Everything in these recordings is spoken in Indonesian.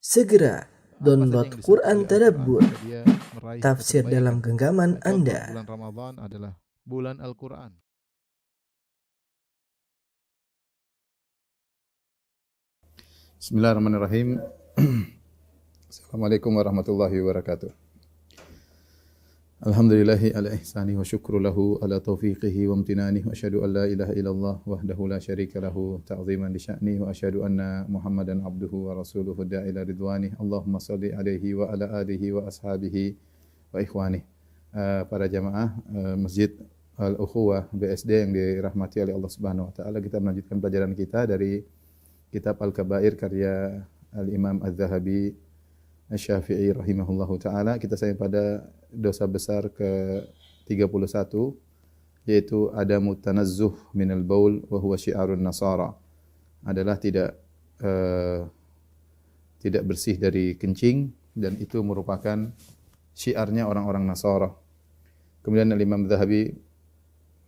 Segera download yang Quran disebut oleh Tadabbur, Al-Quran, dia meraih tafsir kebaikan. dalam genggaman Dan contoh Anda. bulan Ramadan adalah bulan Al-Quran. Bismillahirrahmanirrahim. Assalamualaikum warahmatullahi wabarakatuh. Alhamdulillahi ala ihsani wa syukru lahu ala taufiqihi wa amtinani wa asyhadu an la ilaha illallah wahdahu la syarika lahu ta'ziman li sya'ni wa asyhadu anna Muhammadan abduhu wa rasuluhu da'ila ridwani. Allahumma shalli alaihi wa ala alihi wa ashabihi wa ikhwani. Para jamaah Masjid Al-Ukhuwah BSD yang dirahmati oleh Allah Subhanahu wa taala, kita melanjutkan pelajaran kita dari kitab Al-Kabair karya Al-Imam Az-Zahabi Asy-Syafi'i rahimahullahu taala. Kita sampai pada dosa besar ke-31, yaitu adamu tanazzuh minal baul wa huwa syiarun nasara. Adalah tidak bersih dari kencing, dan itu merupakan syiarnya orang-orang Nasara. Kemudian Al-Imam Az-Zahabi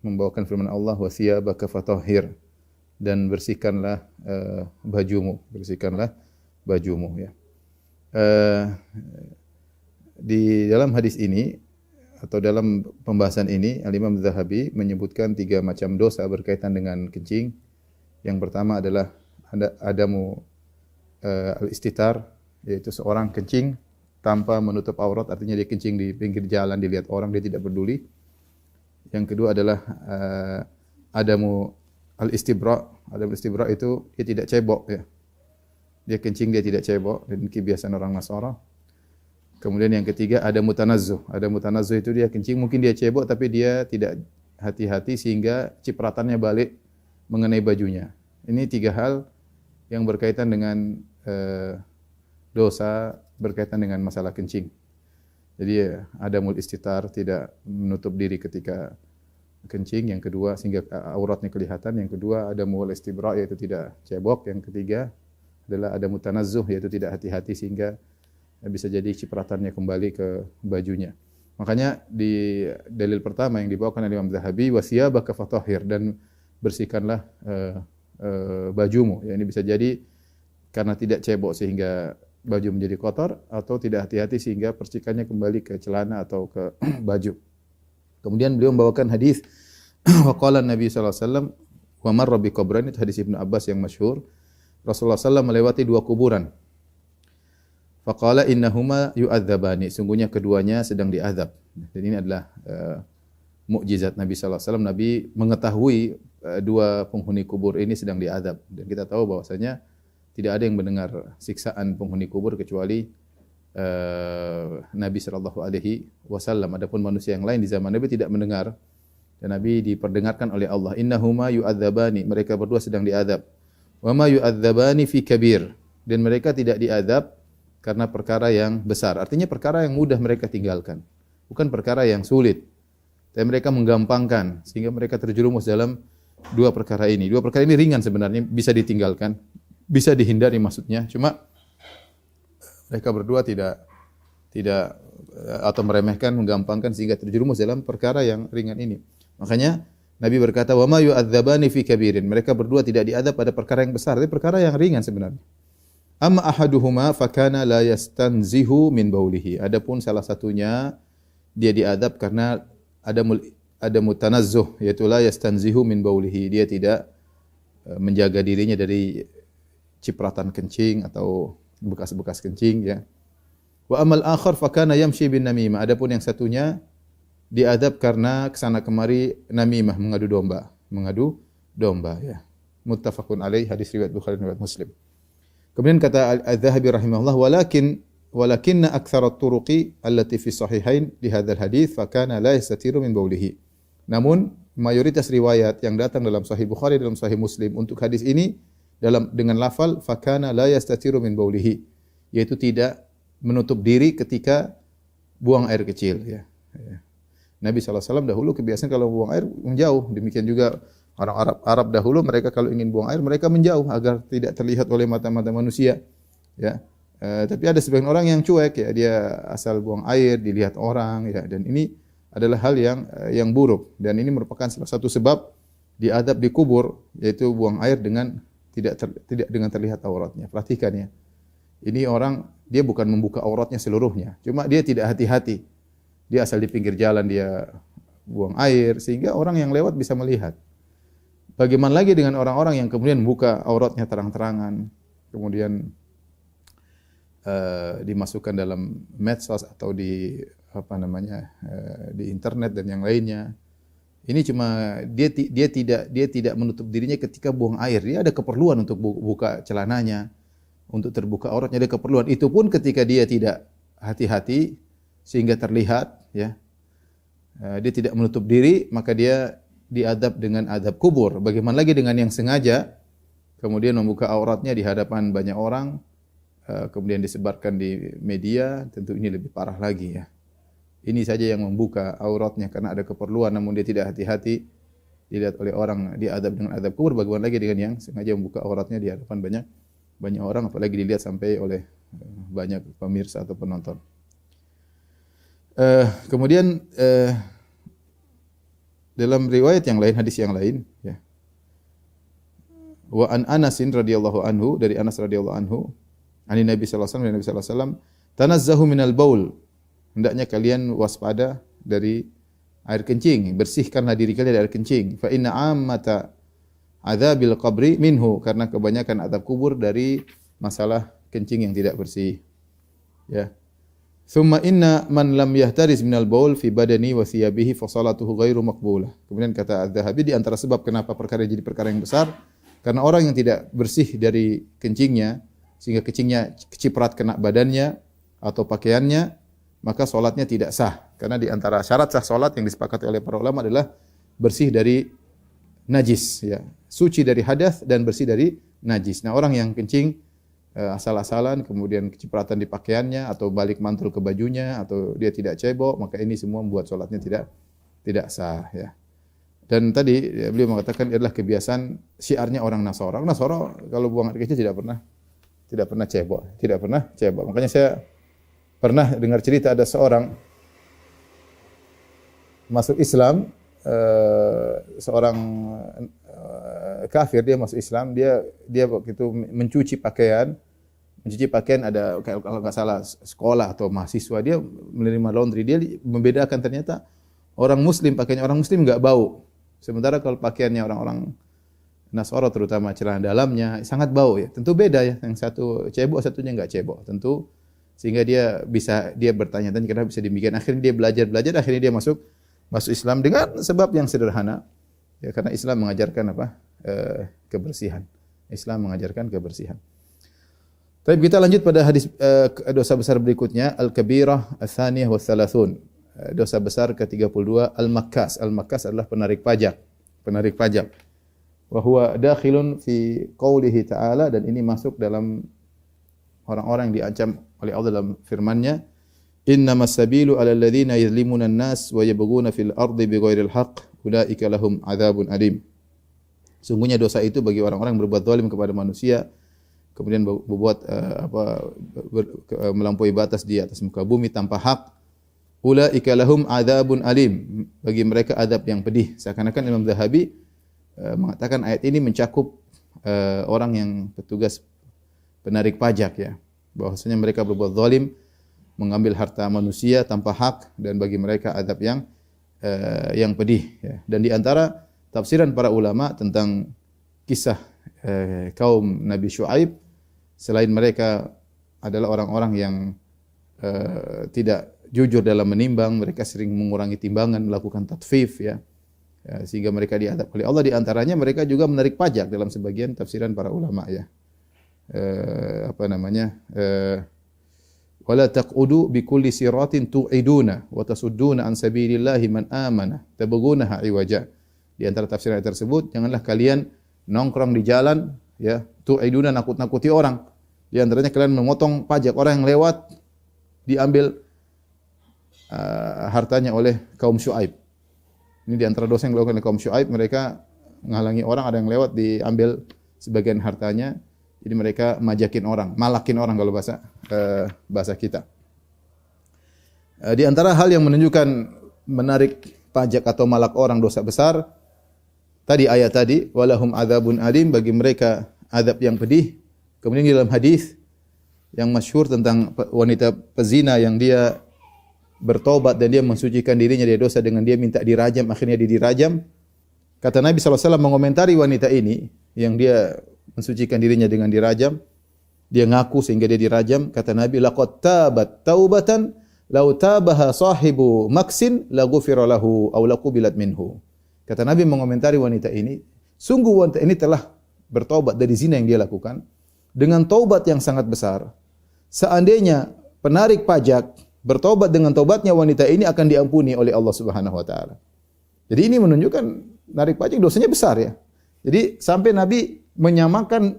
membawakan firman Allah, wa thiyabaka fatahhir, dan bersihkanlah bajumu ya. Di dalam hadis ini atau dalam pembahasan ini, Al-Imam Az-Zahabi menyebutkan 3 macam dosa berkaitan dengan kencing. Yang pertama adalah adamu al-istitar, yaitu seorang kencing tanpa menutup aurat, artinya dia kencing di pinggir jalan, dilihat orang, dia tidak peduli. Yang kedua adalah adamu al-istibra. Adamu al-istibra itu dia tidak cebok ya. Dia kencing, dia tidak cebok, dan kebiasaan orang Nasara. Kemudian yang ketiga ada mutanazzuh. Ada mutanazzuh itu dia kencing, mungkin dia cebok tapi dia tidak hati-hati sehingga cipratannya balik mengenai bajunya. Ini 3 hal yang berkaitan dengan dosa berkaitan dengan masalah kencing. Jadi adamul istitar, tidak menutup diri ketika kencing. Yang kedua, sehingga auratnya kelihatan. Yang kedua adamul istibra, yaitu tidak cebok. Yang ketiga adalah ada mutanazzuh, yaitu tidak hati-hati sehingga bisa jadi cipratannya kembali ke bajunya. Makanya di dalil pertama yang dibawakan oleh Imam Zahabi, wasiyabaka fatahhir, dan bersihkanlah bajumu. Ya, ini bisa jadi karena tidak cebok sehingga baju menjadi kotor, atau tidak hati-hati sehingga percikannya kembali ke celana atau ke baju. Kemudian beliau membawakan hadis waqala Nabi sallallahu alaihi wasallam wa marra bi qabran, itu hadis Ibnu Abbas yang masyhur. Rasulullah SAW melewati 2 kuburan. Faqala innahuma yu'adzabani, sungguhnya keduanya sedang diazab. Dan ini adalah mukjizat Nabi sallallahu alaihi wasallam. Nabi mengetahui 2 penghuni kubur ini sedang diazab. Dan kita tahu bahwasanya tidak ada yang mendengar siksaan penghuni kubur kecuali Nabi sallallahu alaihi wasallam. Adapun manusia yang lain di zaman Nabi tidak mendengar. Dan Nabi diperdengarkan oleh Allah, innahuma yu'adzabani, mereka berdua sedang diazab. Wa ma yu'adzabani fi kabir, dan mereka tidak diazab karena perkara yang besar. Artinya perkara yang mudah mereka tinggalkan, bukan perkara yang sulit. Tapi mereka menggampangkan sehingga mereka terjerumus dalam 2 perkara ini. 2 perkara ini ringan sebenarnya, bisa ditinggalkan, bisa dihindari maksudnya. Cuma mereka berdua tidak atau meremehkan, menggampangkan sehingga terjerumus dalam perkara yang ringan ini. Makanya Nabi berkata, wa ma yu'adzabani fi kabirin, mereka berdua tidak diazab pada perkara yang besar, tapi perkara yang ringan sebenarnya. Amma ahaduhuma fakana la yastanzihu min baulihi, adapun salah satunya dia diazab karena ada mutanazzuh, yaitu la yastanzihu min baulihi, dia tidak menjaga dirinya dari cipratan kencing atau bekas-bekas kencing ya. Wa amal akhar fakana yamshi bin namimah, adapun yang satunya diadab karena kesana kemari namimah, mengadu domba ya. Muttafaqun alaih, hadis riwayat Bukhari dan riwayat Muslim. Kemudian kata Al-Zahabi rahimahullah, walakinna aktsarat turuqi allati fi sahihain li hadzal hadits fa kana la yastatiru min baulihi. Namun mayoritas riwayat yang datang dalam Sahih Bukhari, dalam Sahih Muslim untuk hadis ini dengan lafal fa kana la yastatiru min baulihi, yaitu tidak menutup diri ketika buang air kecil ya. Nabi SAW dahulu kebiasaan kalau buang air menjauh. Demikian juga orang Arab dahulu, mereka kalau ingin buang air, mereka menjauh agar tidak terlihat oleh mata-mata manusia. Ya. Tapi ada sebagian orang yang cuek ya, dia asal buang air dilihat orang ya, dan ini adalah hal yang buruk, dan ini merupakan salah satu sebab diadab di kubur, yaitu buang air dengan tidak dengan terlihat auratnya. Perhatikan ya. Ini orang dia bukan membuka auratnya seluruhnya, cuma dia tidak hati-hati. Dia asal di pinggir jalan dia buang air sehingga orang yang lewat bisa melihat. Bagaimana lagi dengan orang-orang yang kemudian membuka auratnya terang-terangan, kemudian dimasukkan dalam medsos atau di di internet dan yang lainnya. Ini cuma dia tidak menutup dirinya ketika buang air. Dia ada keperluan untuk buka celananya, untuk terbuka auratnya ada keperluan. Itu pun ketika dia tidak hati-hati sehingga terlihat, ya. Dia tidak menutup diri, maka dia diadab dengan adab kubur. Bagaimana lagi dengan yang sengaja kemudian membuka auratnya di hadapan banyak orang, kemudian disebarkan di media, tentu ini lebih parah lagi, ya. Ini saja yang membuka auratnya karena ada keperluan namun dia tidak hati-hati, dilihat oleh orang, diadab dengan adab kubur. Bagaimana lagi dengan yang sengaja membuka auratnya di hadapan banyak orang, apalagi dilihat sampai oleh banyak pemirsa atau penonton. Kemudian dalam riwayat yang lain, hadis yang lain, ya. Wa an Anasin radhiyallahu anhu, dari Anas radhiyallahu anhu, ani Nabi sallallahu alaihi wasallam, tanazzahu minal baul. Hendaknya kalian waspada dari air kencing, bersihkanlah diri kalian dari air kencing. Fa inna ammata adzabil qabri minhu, karena kebanyakan azab kubur dari masalah kencing yang tidak bersih. Ya. Thumma inna man lam yahtariz minal baul fi badani wa thiyabihi fa salatuhu ghairu maqbulah. Kemudian kata Az-Zahabi, di antara sebab kenapa perkara jadi perkara yang besar, karena orang yang tidak bersih dari kencingnya sehingga kencingnya keciprat kena badannya atau pakaiannya, maka salatnya tidak sah. Karena di antara syarat sah salat yang disepakati oleh para ulama adalah bersih dari najis, ya. Suci dari hadas dan bersih dari najis. Nah, orang yang kencing asal-asalan, kemudian kecipratan di pakaiannya atau balik mantul ke bajunya atau dia tidak cebok, maka ini semua membuat salatnya tidak sah, ya. Dan tadi beliau mengatakan adalah kebiasaan syiarnya orang Nasara. Orang Nasara kalau buang air kecil tidak pernah cebok. Makanya saya pernah dengar cerita ada seorang masuk Islam, seorang kafir, dia masuk Islam, dia waktu itu mencuci pakaian ada kalau nggak salah sekolah atau mahasiswa, dia menerima laundry, dia membedakan ternyata orang Muslim pakaiannya orang Muslim nggak bau, sementara kalau pakaiannya orang-orang Nasara terutama celana dalamnya sangat bau, ya. Tentu beda, ya, yang satu cebok satunya nggak cebok, tentu. Sehingga dia bertanya-tanya kenapa bisa demikian. Akhirnya dia belajar, akhirnya dia masuk Islam dengan sebab yang sederhana. Ya, karena Islam mengajarkan kebersihan. Islam mengajarkan kebersihan. Tapi kita lanjut pada hadis dosa besar berikutnya, al-kabirah ats-tsaniyah wa tsalasun. Dosa besar ke-32, al-makkas. Al-makkas adalah penarik pajak. Wa huwa dakhilun fi qoulihi ta'ala, dan ini masuk dalam orang-orang yang diancam oleh Allah dalam firman-Nya, innamas sabilu 'alal ladzina yuzlimuna an-nas wa yabghuna fil ardi bighairil haqq ulaika lahum adzabun alim. Sungguhnya dosa itu bagi orang-orang yang berbuat zalim kepada manusia, kemudian berbuat melampaui batas di atas muka bumi tanpa hak. Ulaika lahum adzabun alim. Bagi mereka azab yang pedih. Seakan-akan Imam Zahabi mengatakan ayat ini mencakup orang yang petugas penarik pajak, ya. Bahwasanya mereka berbuat zalim, mengambil harta manusia tanpa hak, dan bagi mereka azab yang pedih, ya. Dan di antara tafsiran para ulama tentang kisah kaum Nabi Syuaib, selain mereka adalah orang-orang yang tidak jujur dalam menimbang, mereka sering mengurangi timbangan, melakukan tatfif, ya. Sehingga mereka diadab oleh Allah. Di antaranya mereka juga menarik pajak dalam sebagian tafsiran para ulama, ya. Wala taqudu bikulli siratin tu'iduna wa tasudduna an sabilillahi man amana tabghunaha iwaja. Di antara tafsiran tersebut, janganlah kalian nongkrong di jalan, ya, tu'iduna, nakut-nakuti orang. Di antaranya kalian memotong pajak orang yang lewat, diambil hartanya oleh kaum Syuaib. Ini di antara dosa yang dilakukan oleh kaum Syuaib, mereka menghalangi orang, ada yang lewat diambil sebagian hartanya. Jadi mereka majakin orang, malakin orang kalau bahasa kita. Di antara hal yang menunjukkan menarik pajak atau malak orang dosa besar, ayat tadi, walahum adzabun alim, bagi mereka azab yang pedih. Kemudian di dalam hadis, yang masyhur tentang wanita pezina yang dia bertobat dan dia mensucikan dirinya dari dosa dengan dia minta dirajam, akhirnya dia dirajam. Kata Nabi SAW mengomentari wanita ini yang dia mensucikan dirinya dengan dirajam, dia ngaku sehingga dia dirajam. Kata Nabi, laqad tabat taubatan law tabaha sahibu maksin la ghufira lahu aw laqubilat minhu. Kata Nabi mengomentari wanita ini, sungguh wanita ini telah bertobat dari zina yang dia lakukan dengan taubat yang sangat besar. Seandainya penarik pajak bertobat dengan taubatnya wanita ini akan diampuni oleh Allah Subhanahu wa taala. Jadi ini menunjukkan narik pajak dosanya besar ya. Jadi sampai Nabi menyamakan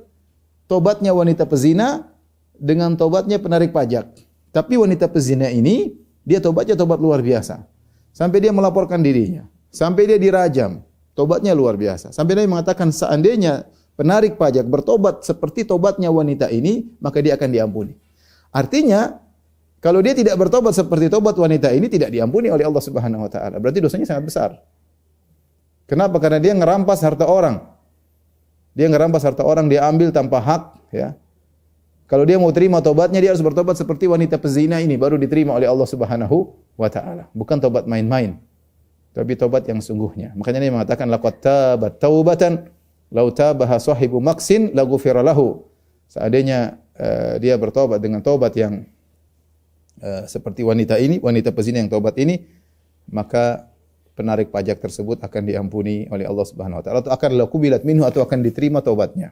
tobatnya wanita pezina dengan tobatnya penarik pajak. Tapi wanita pezina ini dia tobatnya tobat luar biasa. Sampai dia melaporkan dirinya, sampai dia dirajam. Tobatnya luar biasa. Sampai Nabi mengatakan seandainya penarik pajak bertobat seperti tobatnya wanita ini, maka dia akan diampuni. Artinya kalau dia tidak bertobat seperti tobat wanita ini tidak diampuni oleh Allah Subhanahu wa taala. Berarti dosanya sangat besar. Kenapa? Karena dia ngerampas harta orang. Dia ngerampas harta orang, dia ambil tanpa hak, ya. Kalau dia mau terima tobatnya, dia harus bertobat seperti wanita pezina ini, baru diterima oleh Allah Subhanahu wa taala. Bukan tobat main-main, tapi tobat yang sungguhnya. Makanya dia mengatakan laqad tabat taubatan law tabaha sahibu maksin la ghufira lahu. Seandainya dia bertobat dengan tobat yang seperti wanita ini, wanita pezina yang tobat ini, maka penarik pajak tersebut akan diampuni oleh Allah Subhanahu wa taala atau akan laqubilat minhu atau akan diterima taubatnya.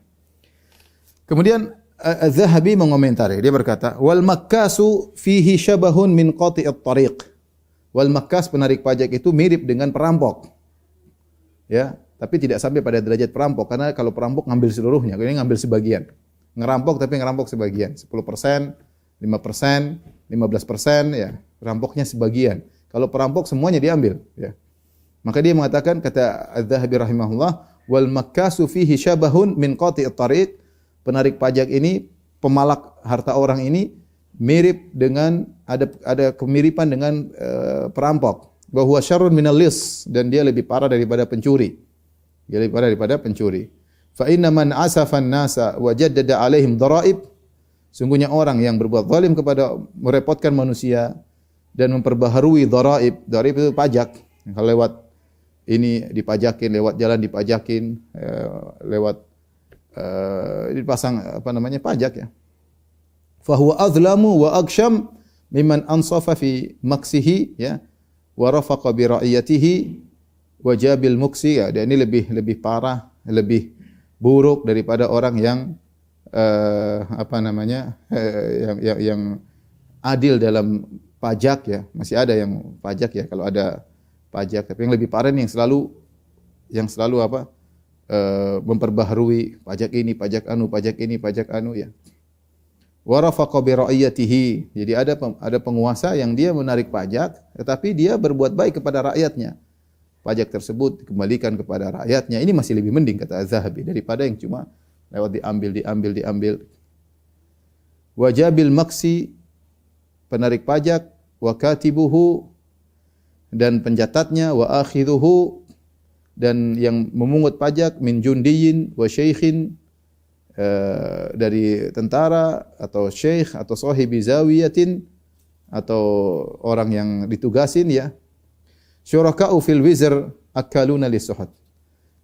Kemudian Az-Zahabi mengomentari, dia berkata, "Wal makkasu fihi syabahun min qati'it tariq." Wal makkas penarik pajak itu mirip dengan perampok. Ya, tapi tidak sampai pada derajat perampok karena kalau perampok ngambil seluruhnya, ini ngambil sebagian. Ngerampok tapi ngerampok sebagian, 10%, 5%, 15%, ya. Perampoknya sebagian. Kalau perampok semuanya diambil, ya. Maka dia mengatakan, kata Az-Zahabi rahimahullah, wal makkasu fihi syabahun min qati'it tariq. Penarik pajak ini, pemalak harta orang ini mirip dengan ada kemiripan dengan perampok. Wa huwa syarrun minal lis, dan dia lebih parah daripada pencuri. Dia lebih parah daripada pencuri. Fa inna man asafan nasa wa jaddada alaihim dharaib. Sungguhnya orang yang berbuat zalim kepada merepotkan manusia dan memperbaharui dharaib. Dharaib itu pajak. Kalau lewat ini dipajakin, lewat jalan dipajakin, lewat dipasang pajak ya. Fa huwa azlamu wa aksham mimman ansafa fi maksihi ya wa rafaqa bi ra'iyatihi wa jabil muksi ya. Dan ini lebih parah, lebih buruk daripada orang yang yang adil dalam pajak ya. Masih ada yang pajak ya, kalau ada pajak, tapi yang lebih parah nih yang selalu memperbaharui pajak ini, pajak anu ya. Wa rafaqa bi ra'iyatihi. Jadi ada penguasa yang dia menarik pajak tetapi dia berbuat baik kepada rakyatnya. Pajak tersebut dikembalikan kepada rakyatnya. Ini masih lebih mending kata Az-Zahabi daripada yang cuma lewat diambil. Wajabil maksi, penarik pajak, wa katibuhu, dan pencatatnya, wa akhidhuhu, dan yang memungut pajak, min jundiyin wa syaikhin, dari tentara atau syekh atau sahibi zawiyatin atau orang yang ditugasin ya. Syuraka'u fil wizr akaluna lisuhat.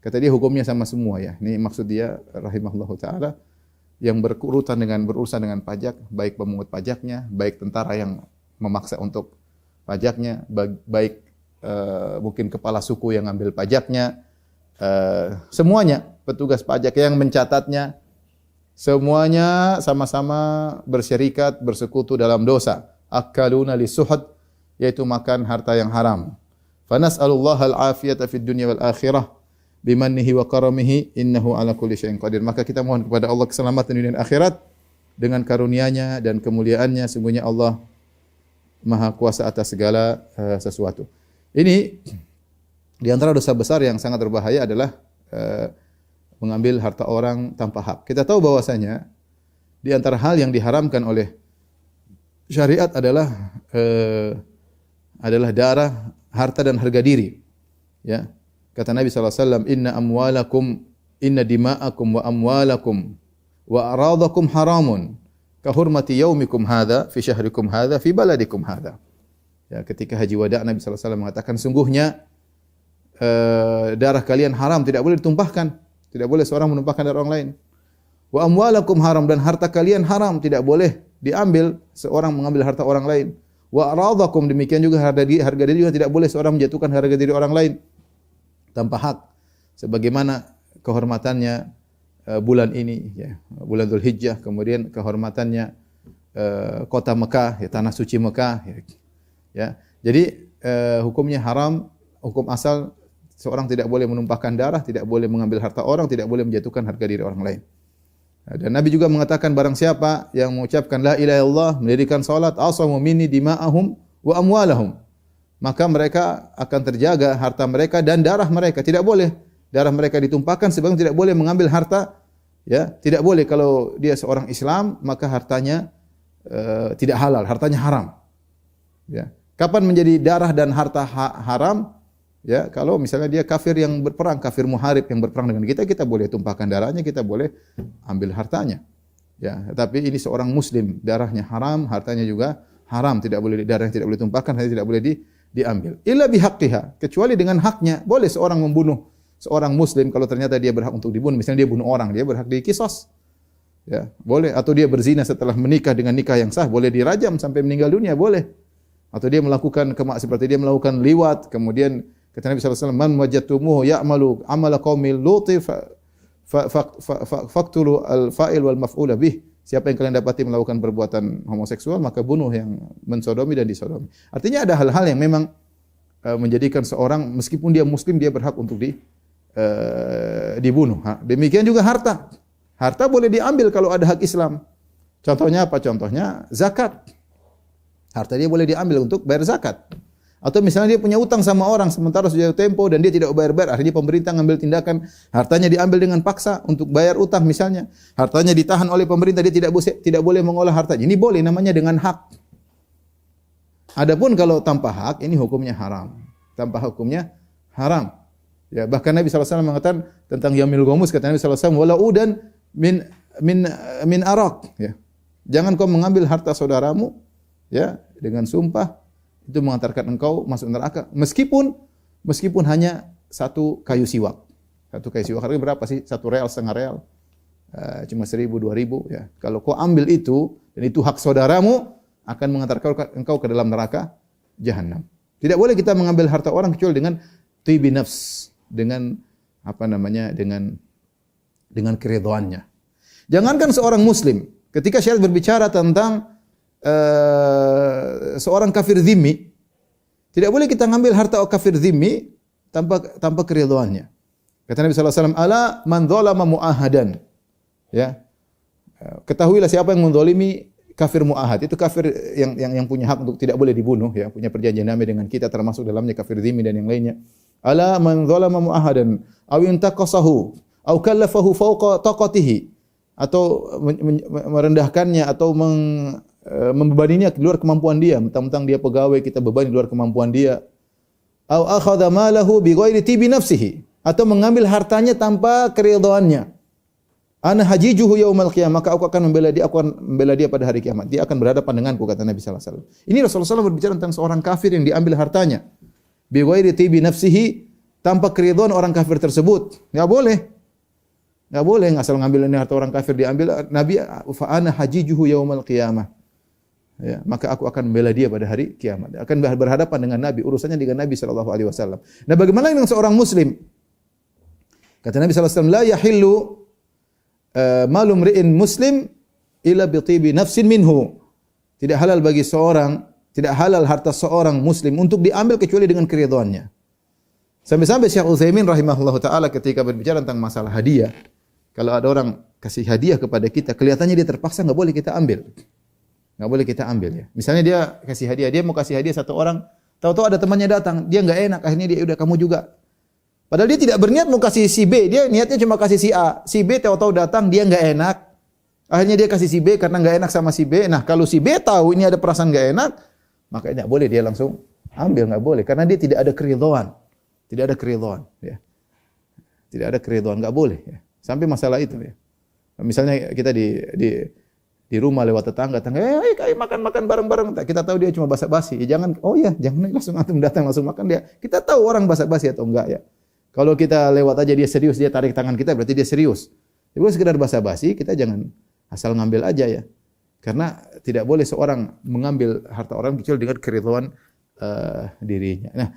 Kata dia hukumnya sama semua ya. Ini maksud dia rahimahullahu taala yang berurusan dengan pajak, baik pemungut pajaknya, baik tentara yang memaksa untuk pajaknya, baik mungkin kepala suku yang ambil pajaknya, semuanya petugas pajak yang mencatatnya, semuanya sama-sama bersyirikat, bersekutu dalam dosa. Akaluna lisuhat, yaitu makan harta yang haram. Fanas'alullaha al-afiyata fid dunya wal akhirah bimannihi wa karamihi innahu ala kulli syai'in qadir. Maka kita mohon kepada Allah keselamatan dunia dan akhirat dengan karunia-Nya dan kemuliaan-Nya. Sungguhnya Allah Maha kuasa atas segala sesuatu. Ini di antara dosa besar yang sangat berbahaya adalah mengambil harta orang tanpa hak. Kita tahu bahwasanya di antara hal yang diharamkan oleh syariat adalah darah, harta dan harga diri. Ya. Kata Nabi SAW, inna dima'akum wa amwalakum wa aradakum haramun ka hurmati yaumikum hadza fi syahrikum hadza fi baladikum hadza. Ya, ketika haji wada Nabi sallallahu alaihi wasallam mengatakan sungguhnya darah kalian haram, tidak boleh ditumpahkan. Tidak boleh seorang menumpahkan darah orang lain. Wa amwalakum haram, dan harta kalian haram, tidak boleh diambil seorang mengambil harta orang lain. Wa aradakum, demikian juga harga diri juga tidak boleh seorang menjatuhkan harga diri orang lain tanpa hak. Sebagaimana kehormatannya bulan ini, ya, bulan Dzulhijjah, kemudian kehormatannya kota Mekah, ya, tanah suci Mekah, ya. Jadi hukumnya haram, hukum asal seorang tidak boleh menumpahkan darah, tidak boleh mengambil harta orang, tidak boleh menjatuhkan harga diri orang lain. Dan Nabi juga mengatakan barang siapa yang mengucapkan la ilaha illallah, mendirikan salat, asamu minni dima'ahum wa amwalahum, maka mereka akan terjaga harta mereka dan darah mereka. Tidak boleh darah mereka ditumpahkan, sebagaimana tidak boleh mengambil harta, ya, tidak boleh kalau dia seorang Islam maka hartanya tidak halal, hartanya haram. Ya. Kapan menjadi darah dan harta haram? Ya, kalau misalnya dia kafir yang berperang, kafir muharib yang berperang dengan kita boleh tumpahkan darahnya, kita boleh ambil hartanya. Ya, tapi ini seorang muslim, darahnya haram, hartanya juga haram, tidak boleh, darahnya tidak boleh tumpahkan, hartanya tidak boleh diambil. Illa bihaqqiha, kecuali dengan haknya. Boleh seorang membunuh seorang muslim kalau ternyata dia berhak untuk dibunuh, misalnya dia bunuh orang, dia berhak dikisos. Ya, boleh. Atau dia berzina setelah menikah dengan nikah yang sah, boleh dirajam sampai meninggal dunia, boleh. Atau dia melakukan seperti dia melakukan liwat, kemudian kata Nabi sallallahu alaihi wasallam, "Man wajadtumuhu ya'malu amala qaumil luti faqtulu al-fa'il wal maf'ula bih." Siapa yang kalian dapati melakukan perbuatan homoseksual, maka bunuh yang mensodomi dan disodomi. Artinya ada hal-hal yang memang menjadikan seorang meskipun dia muslim dia berhak untuk dibunuh. Demikian juga harta. Harta boleh diambil kalau ada hak Islam. Contohnya apa? Contohnya zakat. Harta dia boleh diambil untuk bayar zakat. Atau misalnya dia punya utang sama orang sementara sudah tempo dan dia tidak bayar-bayar, akhirnya pemerintah ngambil tindakan, hartanya diambil dengan paksa untuk bayar utang misalnya. Hartanya ditahan oleh pemerintah, dia tidak boleh mengolah hartanya. Ini boleh, namanya dengan hak. Adapun kalau tanpa hak, ini hukumnya haram. Tanpa hukumnya haram. Ya, bahkan Nabi sallallahu alaihi wasallam mengatakan tentang Yaumil Ghamus, kata Nabi sallallahu alaihi wasallam, "Wala udan min arak." Ya. Jangan kau mengambil harta saudaramu, ya, dengan sumpah, itu mengantarkan engkau masuk neraka, meskipun hanya satu kayu siwak. Satu kayu siwak harganya berapa sih? 1 real, setengah real. Cuma 1.000, 2.000, ya. Kalau kau ambil itu dan itu hak saudaramu, akan mengantarkan engkau ke dalam neraka jahanam. Tidak boleh kita mengambil harta orang kecuali dengan tibi nafs, dengan apa namanya? dengan keridhaannya. Jangankan seorang muslim, ketika syariat berbicara tentang seorang kafir zimmi, tidak boleh kita ngambil harta kafir zimmi tanpa keridhaannya. Kata Nabi sallallahu alaihi wasallam, "Ala man dzalama mu'ahadan." Ya. Ketahuilah siapa yang menzalimi kafir mu'ahad, itu kafir yang punya hak untuk tidak boleh dibunuh, ya, punya perjanjian damai dengan kita, termasuk dalamnya kafir zimmi dan yang lainnya. Ala man dzalama mu'ahadan aw intaqasahu aw kallafahu fawqa taqatihi, atau merendahkannya atau membebaninya di luar kemampuan dia, mentang-mentang dia pegawai kita bebani di luar kemampuan dia. Au akhadha malahu bighairi tibi nafsihi, atau mengambil hartanya tanpa keridhaannya. Ana hajijuhu yaumal qiyamah, maka aku akan membela dia pada hari kiamat. Dia akan berhadapan denganku, kata Nabi sallallahu alaihi wasallam. Ini Rasulullah SAW berbicara tentang seorang kafir yang diambil hartanya bighairi tibi nafsihi, tanpa keridhaan orang kafir tersebut. Enggak boleh. Enggak boleh asal ngambil ini harta orang kafir diambil. Nabi, fa ana hajijuhu yaumal qiyamah. Ya, maka aku akan membela dia pada hari kiamat. Akan berhadapan dengan Nabi, urusannya dengan Nabi sallallahu alaihi wasallam. Nah, bagaimana dengan seorang muslim? Kata Nabi sallallahu alaihi wasallam, "La yahillu malu mri'in muslim illa bi tibi nafsin minhu." Tidak halal bagi seorang, tidak halal harta seorang muslim untuk diambil kecuali dengan keridhaannya. Sampai-sampai Syekh Utsaimin rahimahullahu taala ketika berbicara tentang masalah hadiah, kalau ada orang kasih hadiah kepada kita, kelihatannya dia terpaksa, enggak boleh kita ambil. Enggak boleh kita ambil, ya. Misalnya dia kasih hadiah, dia mau kasih hadiah satu orang, tahu-tahu ada temannya datang, dia enggak enak, akhirnya dia udah kamu juga. Padahal dia tidak berniat mau kasih si B, dia niatnya cuma kasih si A. Si B tahu-tahu datang, dia enggak enak. Akhirnya dia kasih si B karena enggak enak sama si B. Nah, kalau si B tahu ini ada perasaan enggak enak, maka enggak boleh dia langsung ambil, enggak boleh karena dia tidak ada keridhaan. Tidak ada keridhaan, ya. Tidak ada keridhaan, enggak boleh, ya. Sampai masalah itu, ya. Misalnya kita di di rumah lewat tetangga, kayak makan-makan bareng-bareng. Kita tahu dia cuma basa-basi. Ya jangan, jangan langsung antum datang langsung makan dia. Kita tahu orang basa-basi atau enggak ya. Kalau kita lewat aja dia serius, dia tarik tangan kita berarti dia serius. Jadi bukan sekedar basa-basi, kita jangan asal ngambil aja ya. Karena tidak boleh seorang mengambil harta orang kecuali dengan keridhaan dirinya. Nah,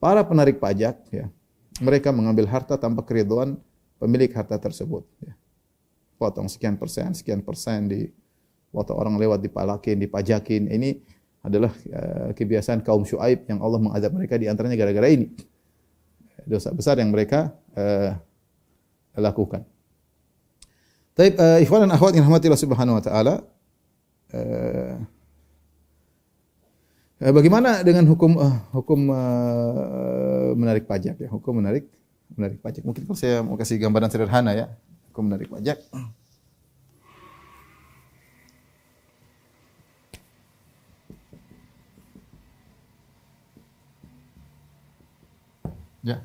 para penarik pajak ya, mereka mengambil harta tanpa keridhaan pemilik harta tersebut ya. Potong sekian persen di waktu orang lewat dipajakin. Ini adalah kebiasaan kaum Syuaib yang Allah mengazab mereka di antaranya gara-gara ini. Dosa besar yang mereka lakukan. Taib ikhwan dan akhwat yang rahmati Allah Subhanahu wa taala, bagaimana dengan hukum menarik pajak ya? Hukum menarik pajak. Mungkin kalau saya mau kasih gambaran sederhana ya, hukum menarik pajak. Ya.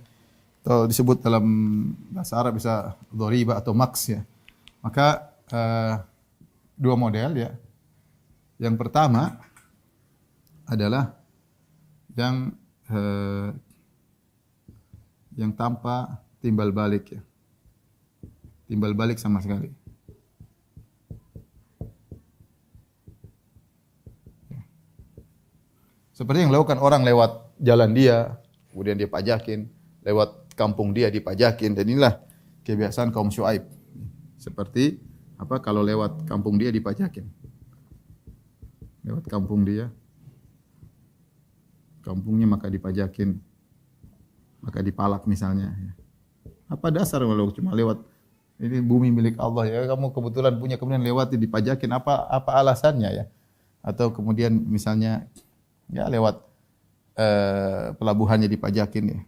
Atau disebut dalam bahasa Arab bisa dhariba atau maks ya. Maka dua model ya. Yang pertama adalah yang tanpa timbal balik ya. Timbal balik sama sekali. Seperti yang dilakukan orang lewat jalan dia, kemudian dia pajakin, lewat kampung dia dipajakin, dan inilah kebiasaan kaum Syuaib. Seperti apa kalau lewat kampung dia dipajakin. Lewat kampung dia, kampungnya maka dipajakin, maka dipalak misalnya. Apa dasar kalau cuma lewat ini bumi milik Allah ya, kamu kebetulan punya kemudian lewat dipajakin, apa alasannya ya? Atau kemudian misalnya ya lewat pelabuhannya dipajakin ya.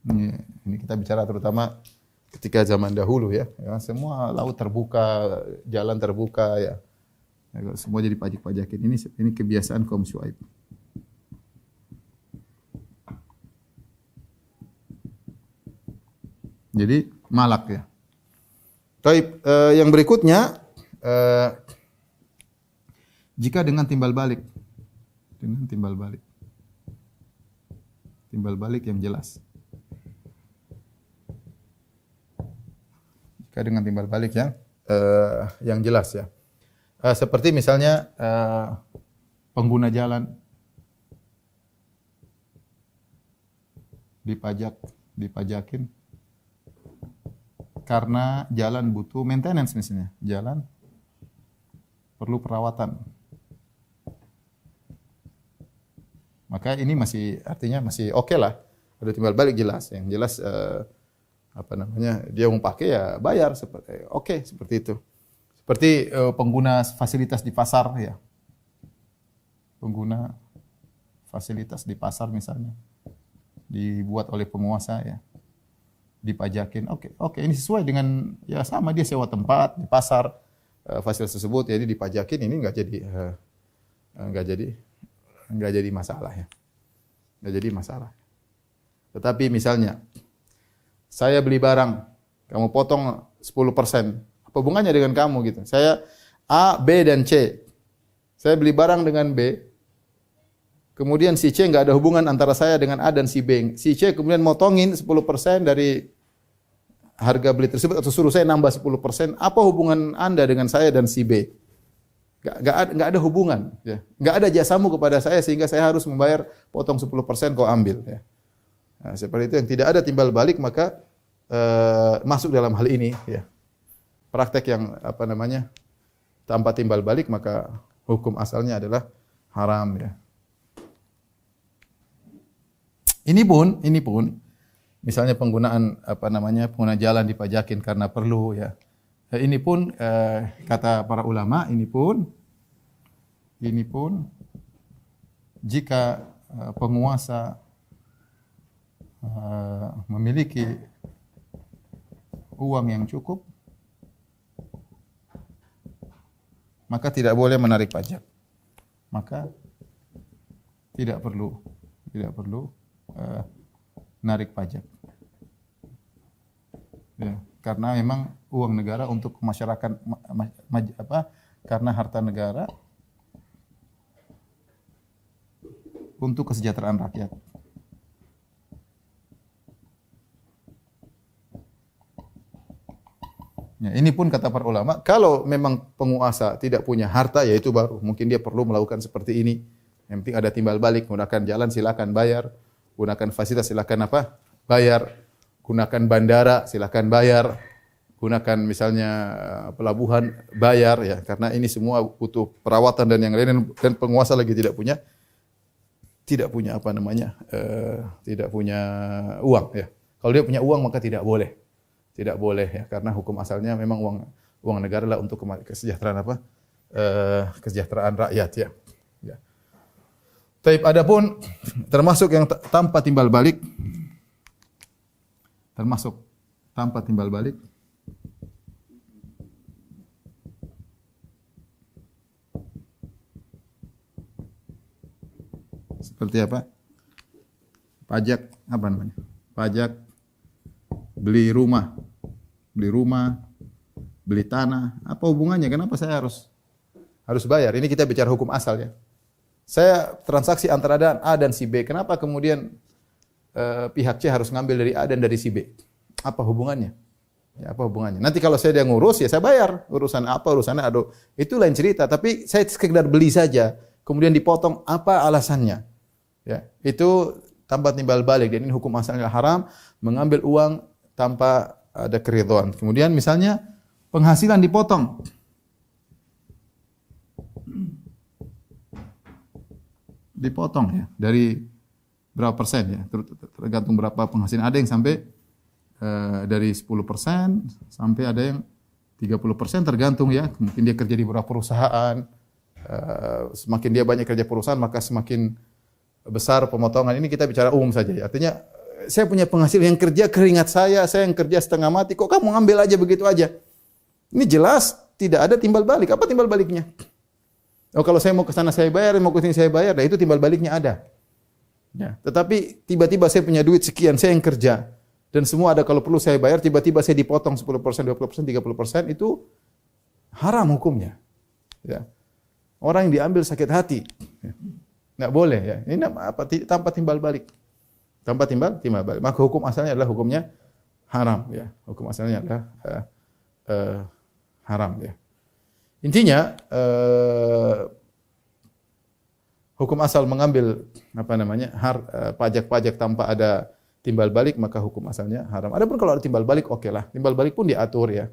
Ini kita bicara terutama ketika zaman dahulu ya, semua laut terbuka, jalan terbuka ya, semua jadi pajak-pajakin. Ini kebiasaan kaum Syuaib. Jadi malak ya. Taib, yang berikutnya jika dengan timbal balik, timbal balik yang jelas. Dengan timbal balik yang jelas ya. Seperti misalnya pengguna jalan dipajakin karena jalan butuh maintenance misalnya. Jalan perlu perawatan. Maka ini artinya masih oke lah. Ada timbal balik jelas. Yang jelas dia mau pakai ya bayar seperti itu. Seperti pengguna fasilitas di pasar ya. Pengguna fasilitas di pasar misalnya dibuat oleh penguasa ya. Dipajakin. Oke, ini sesuai dengan ya sama dia sewa tempat di pasar fasilitas tersebut jadi dipajakin, ini enggak jadi masalah ya. Enggak jadi masalah. Tetapi misalnya saya beli barang, kamu potong 10%. Apa hubungannya dengan kamu gitu? Saya A, B, dan C. Saya beli barang dengan B. Kemudian si C enggak ada hubungan antara saya dengan A dan si B. Si C kemudian motongin 10% dari harga beli tersebut atau suruh saya nambah 10%. Apa hubungan Anda dengan saya dan si B? Enggak ada hubungan. Ya. Enggak ada jasamu kepada saya sehingga saya harus membayar potong 10% kau ambil. Ya. Nah, seperti itu yang tidak ada timbal balik maka masuk dalam hal ini ya. Praktek yang tanpa timbal balik maka hukum asalnya adalah haram ya. Ini pun misalnya penggunaan pengguna jalan dipajakin karena perlu ya. Ini pun kata para ulama ini pun jika penguasa memiliki uang yang cukup, maka tidak boleh menarik pajak. Maka tidak perlu tidak perlu narik pajak. Ya, karena memang uang negara untuk masyarakat karena harta negara untuk kesejahteraan rakyat. Ya, ini pun kata para ulama, kalau memang penguasa tidak punya harta, ya itu baru mungkin dia perlu melakukan seperti ini. Yang penting ada timbal balik, gunakan jalan silakan bayar, gunakan fasilitas silakan bayar, gunakan bandara silakan bayar, gunakan misalnya pelabuhan bayar ya, karena ini semua butuh perawatan dan yang lain, dan penguasa lagi tidak punya tidak punya uang ya. Kalau dia punya uang maka tidak boleh. Tidak boleh ya, karena hukum asalnya memang uang negara lah untuk kesejahteraan kesejahteraan rakyat ya. Ya. Taib, adapun termasuk yang tanpa timbal balik, seperti apa? Pajak apa namanya? Pajak beli rumah, beli tanah. Apa hubungannya? Kenapa saya harus bayar? Ini kita bicara hukum asal ya. Saya transaksi antara A dan si B. Kenapa kemudian pihak C harus ngambil dari A dan dari si B? Apa hubungannya? Ya, apa hubungannya? Nanti kalau saya dia ngurus, ya saya bayar. Urusan apa, urusannya aduh. Itu lain cerita. Tapi saya sekedar beli saja. Kemudian dipotong, apa alasannya? Ya, itu tanpa timbal balik. Dan ini hukum asalnya haram. Mengambil uang tanpa ada keridhaan. Kemudian misalnya penghasilan dipotong. Dipotong ya, dari berapa persen ya, tergantung berapa penghasilan. Ada yang sampai dari 10% sampai ada yang 30%, tergantung ya. Mungkin dia kerja di beberapa perusahaan. Semakin dia banyak kerja perusahaan maka semakin besar pemotongan. Ini kita bicara umum saja ya. Artinya saya punya penghasilan, yang kerja keringat saya yang kerja setengah mati, kok kamu ngambil aja begitu aja? Ini jelas tidak ada timbal balik. Apa timbal baliknya? Oh, kalau saya mau ke sana saya bayar, mau ke sini saya bayar, itu timbal baliknya ada. Ya, tetapi tiba-tiba saya punya duit sekian, saya yang kerja dan semua ada, kalau perlu saya bayar, tiba-tiba saya dipotong 10%, 20%, 30%, itu haram hukumnya. Ya. Orang yang diambil sakit hati. Ya. Nggak boleh ya. Ini apa? Tanpa timbal balik. Tanpa timbal balik. Maka hukum asalnya adalah hukumnya haram ya. Hukum asalnya adalah haram ya. Intinya hukum asal mengambil pajak-pajak tanpa ada timbal balik, maka hukum asalnya haram. Adapun kalau ada timbal balik, oke lah. Timbal balik pun diatur ya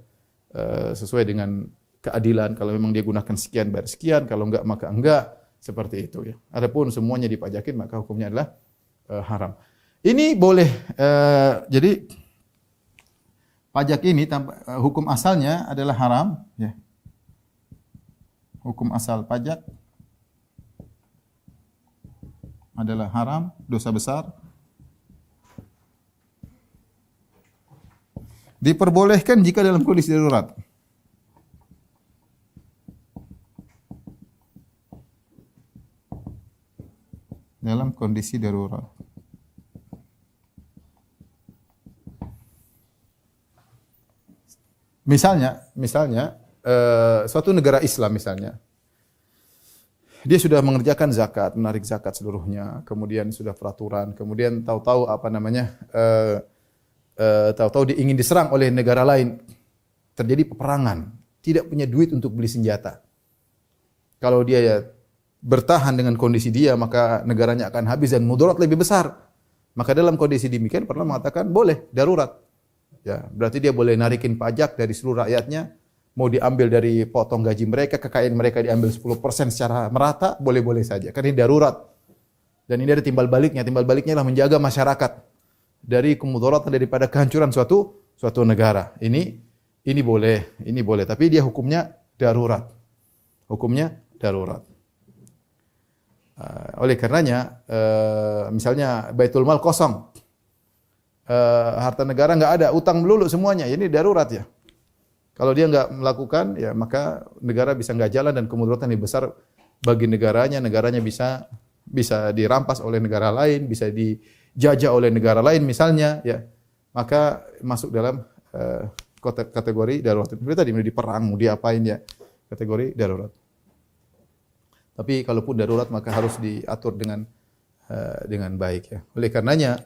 sesuai dengan keadilan. Kalau memang dia gunakan sekian bayar sekian, kalau enggak maka enggak, seperti itu ya. Adapun semuanya dipajakin maka hukumnya adalah haram. Ini boleh jadi pajak ini hukum asalnya adalah haram ya. Hukum asal pajak adalah haram, dosa besar. Diperbolehkan jika dalam kondisi darurat. Dalam kondisi darurat. Misalnya suatu negara Islam misalnya, dia sudah mengerjakan zakat, menarik zakat seluruhnya, kemudian sudah peraturan, kemudian tahu-tahu tahu-tahu dia ingin diserang oleh negara lain, terjadi peperangan, tidak punya duit untuk beli senjata. Kalau dia ya bertahan dengan kondisi dia, maka negaranya akan habis dan mudarat lebih besar. Maka dalam kondisi demikian pernah mengatakan boleh darurat. Ya, berarti dia boleh narikin pajak dari seluruh rakyatnya, mau diambil dari potong gaji mereka, kekayaan mereka diambil 10% secara merata, boleh-boleh saja. Karena ini darurat. Dan ini ada timbal baliknya. Timbal baliknya adalah menjaga masyarakat dari kemudaratan, daripada kehancuran suatu negara. Ini boleh, tapi dia hukumnya darurat. Hukumnya darurat. Oleh karenanya, misalnya Baitul Mal kosong, harta negara nggak ada, utang melulu semuanya, ini darurat ya. Kalau dia nggak melakukan, ya maka negara bisa nggak jalan dan kemudaratan lebih besar bagi negaranya bisa bisa dirampas oleh negara lain, bisa dijajah oleh negara lain misalnya, ya, maka masuk dalam kategori darurat. Seperti tadi mau diperang, mau diapain ya, kategori darurat. Tapi kalaupun darurat maka harus diatur dengan baik ya. Oleh karenanya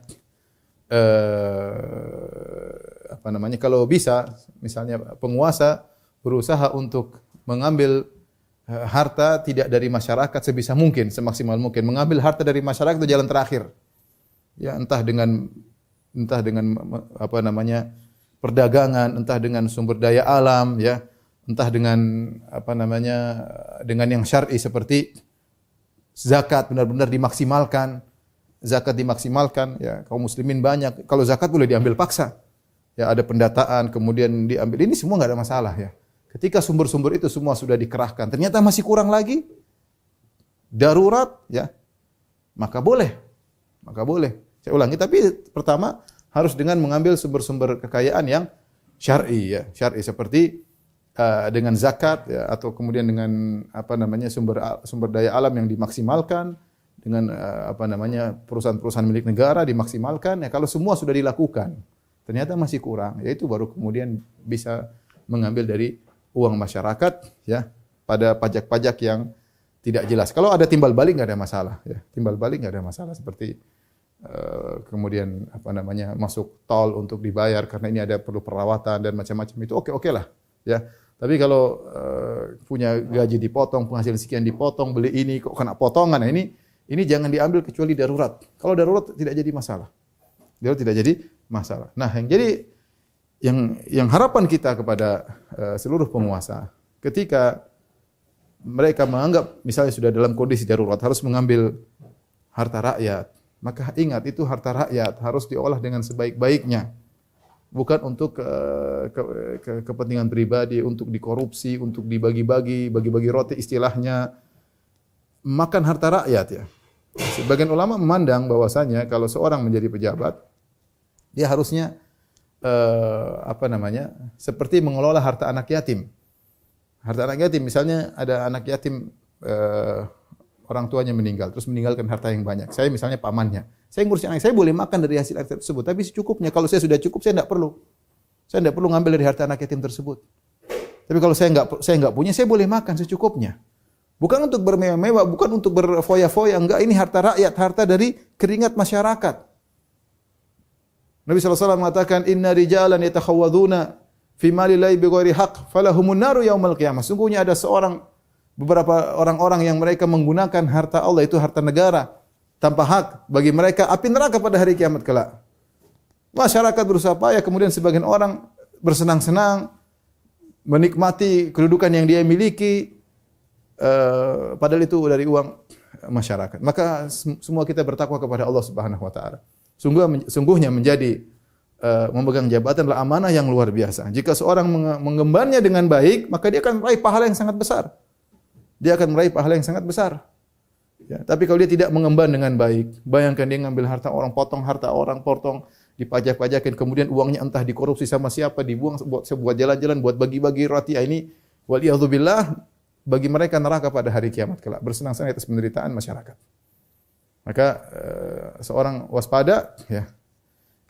kalau bisa misalnya penguasa berusaha untuk mengambil harta tidak dari masyarakat sebisa mungkin, semaksimal mungkin. Mengambil harta dari masyarakat itu jalan terakhir. Ya, entah dengan perdagangan, entah dengan sumber daya alam, ya, entah dengan dengan yang syar'i seperti zakat benar-benar dimaksimalkan. Zakat dimaksimalkan, ya, kaum muslimin banyak. Kalau zakat boleh diambil paksa. Ya, ada pendataan kemudian diambil. Ini semua enggak ada masalah, ya. Ketika sumber-sumber itu semua sudah dikerahkan, ternyata masih kurang lagi, darurat, ya, maka boleh. Saya ulangi, tapi pertama harus dengan mengambil sumber-sumber kekayaan yang syar'i, ya, syar'i seperti dengan zakat, ya, atau kemudian dengan sumber daya alam yang dimaksimalkan, dengan perusahaan-perusahaan milik negara dimaksimalkan. Ya, kalau semua sudah dilakukan, ternyata masih kurang, ya itu baru kemudian bisa mengambil dari uang masyarakat, ya, pada pajak-pajak yang tidak jelas. Kalau ada timbal balik nggak ada masalah, ya. Timbal balik nggak ada masalah seperti kemudian masuk tol untuk dibayar karena ini ada perlu perawatan dan macam-macam, itu oke lah, ya. Tapi kalau punya gaji dipotong, penghasilan sekian dipotong, beli ini kok kena potongan, nah ini jangan diambil kecuali darurat. Kalau darurat tidak jadi masalah. Darurat tidak jadi masalah. Nah, yang harapan kita kepada seluruh penguasa, ketika mereka menganggap misalnya sudah dalam kondisi darurat harus mengambil harta rakyat, maka ingat itu harta rakyat harus diolah dengan sebaik-baiknya. Bukan untuk kepentingan pribadi, untuk dikorupsi, untuk dibagi-bagi roti istilahnya. Makan harta rakyat, ya. Sebagian ulama memandang bahwasanya kalau seorang menjadi pejabat, dia harusnya seperti mengelola harta anak yatim. Harta anak yatim, misalnya ada anak yatim orang tuanya meninggal, terus meninggalkan harta yang banyak. Saya misalnya pamannya, saya ngurusin anak, saya boleh makan dari hasil harta tersebut, tapi secukupnya. Kalau saya sudah cukup, saya tidak perlu ngambil dari harta anak yatim tersebut. Tapi kalau saya enggak punya, saya boleh makan secukupnya. Bukan untuk bermewah-mewah, bukan untuk berfoya-foya, enggak, ini harta rakyat, harta dari keringat masyarakat. Nabi SAW mengatakan, "Inna rijalan yatakhawaduna fi malillahi bighairi haqq, falahumun naru yaumal qiyamah." Sungguhnya ada beberapa orang-orang yang mereka menggunakan harta Allah, itu harta negara, tanpa hak, bagi mereka api neraka pada hari kiamat kelak. Masyarakat berusaha payah, kemudian sebagian orang bersenang-senang menikmati kedudukan yang dia miliki, padahal itu dari uang masyarakat. Maka semua kita bertakwa kepada Allah Subhanahu wa taala. Sungguhnya menjadi memegang jabatan adalah amanah yang luar biasa. Jika seorang mengembannya dengan baik, maka dia akan meraih pahala yang sangat besar. Ya, tapi kalau dia tidak mengemban dengan baik, bayangkan dia ngambil harta orang, potong dipajak-pajakin, kemudian uangnya entah dikorupsi sama siapa, dibuang buat jalan-jalan, buat bagi-bagi roti. Ini waliyadzubillah, bagi mereka neraka pada hari kiamat kelak, bersenang-senang atas penderitaan masyarakat. Maka seorang waspada, ya,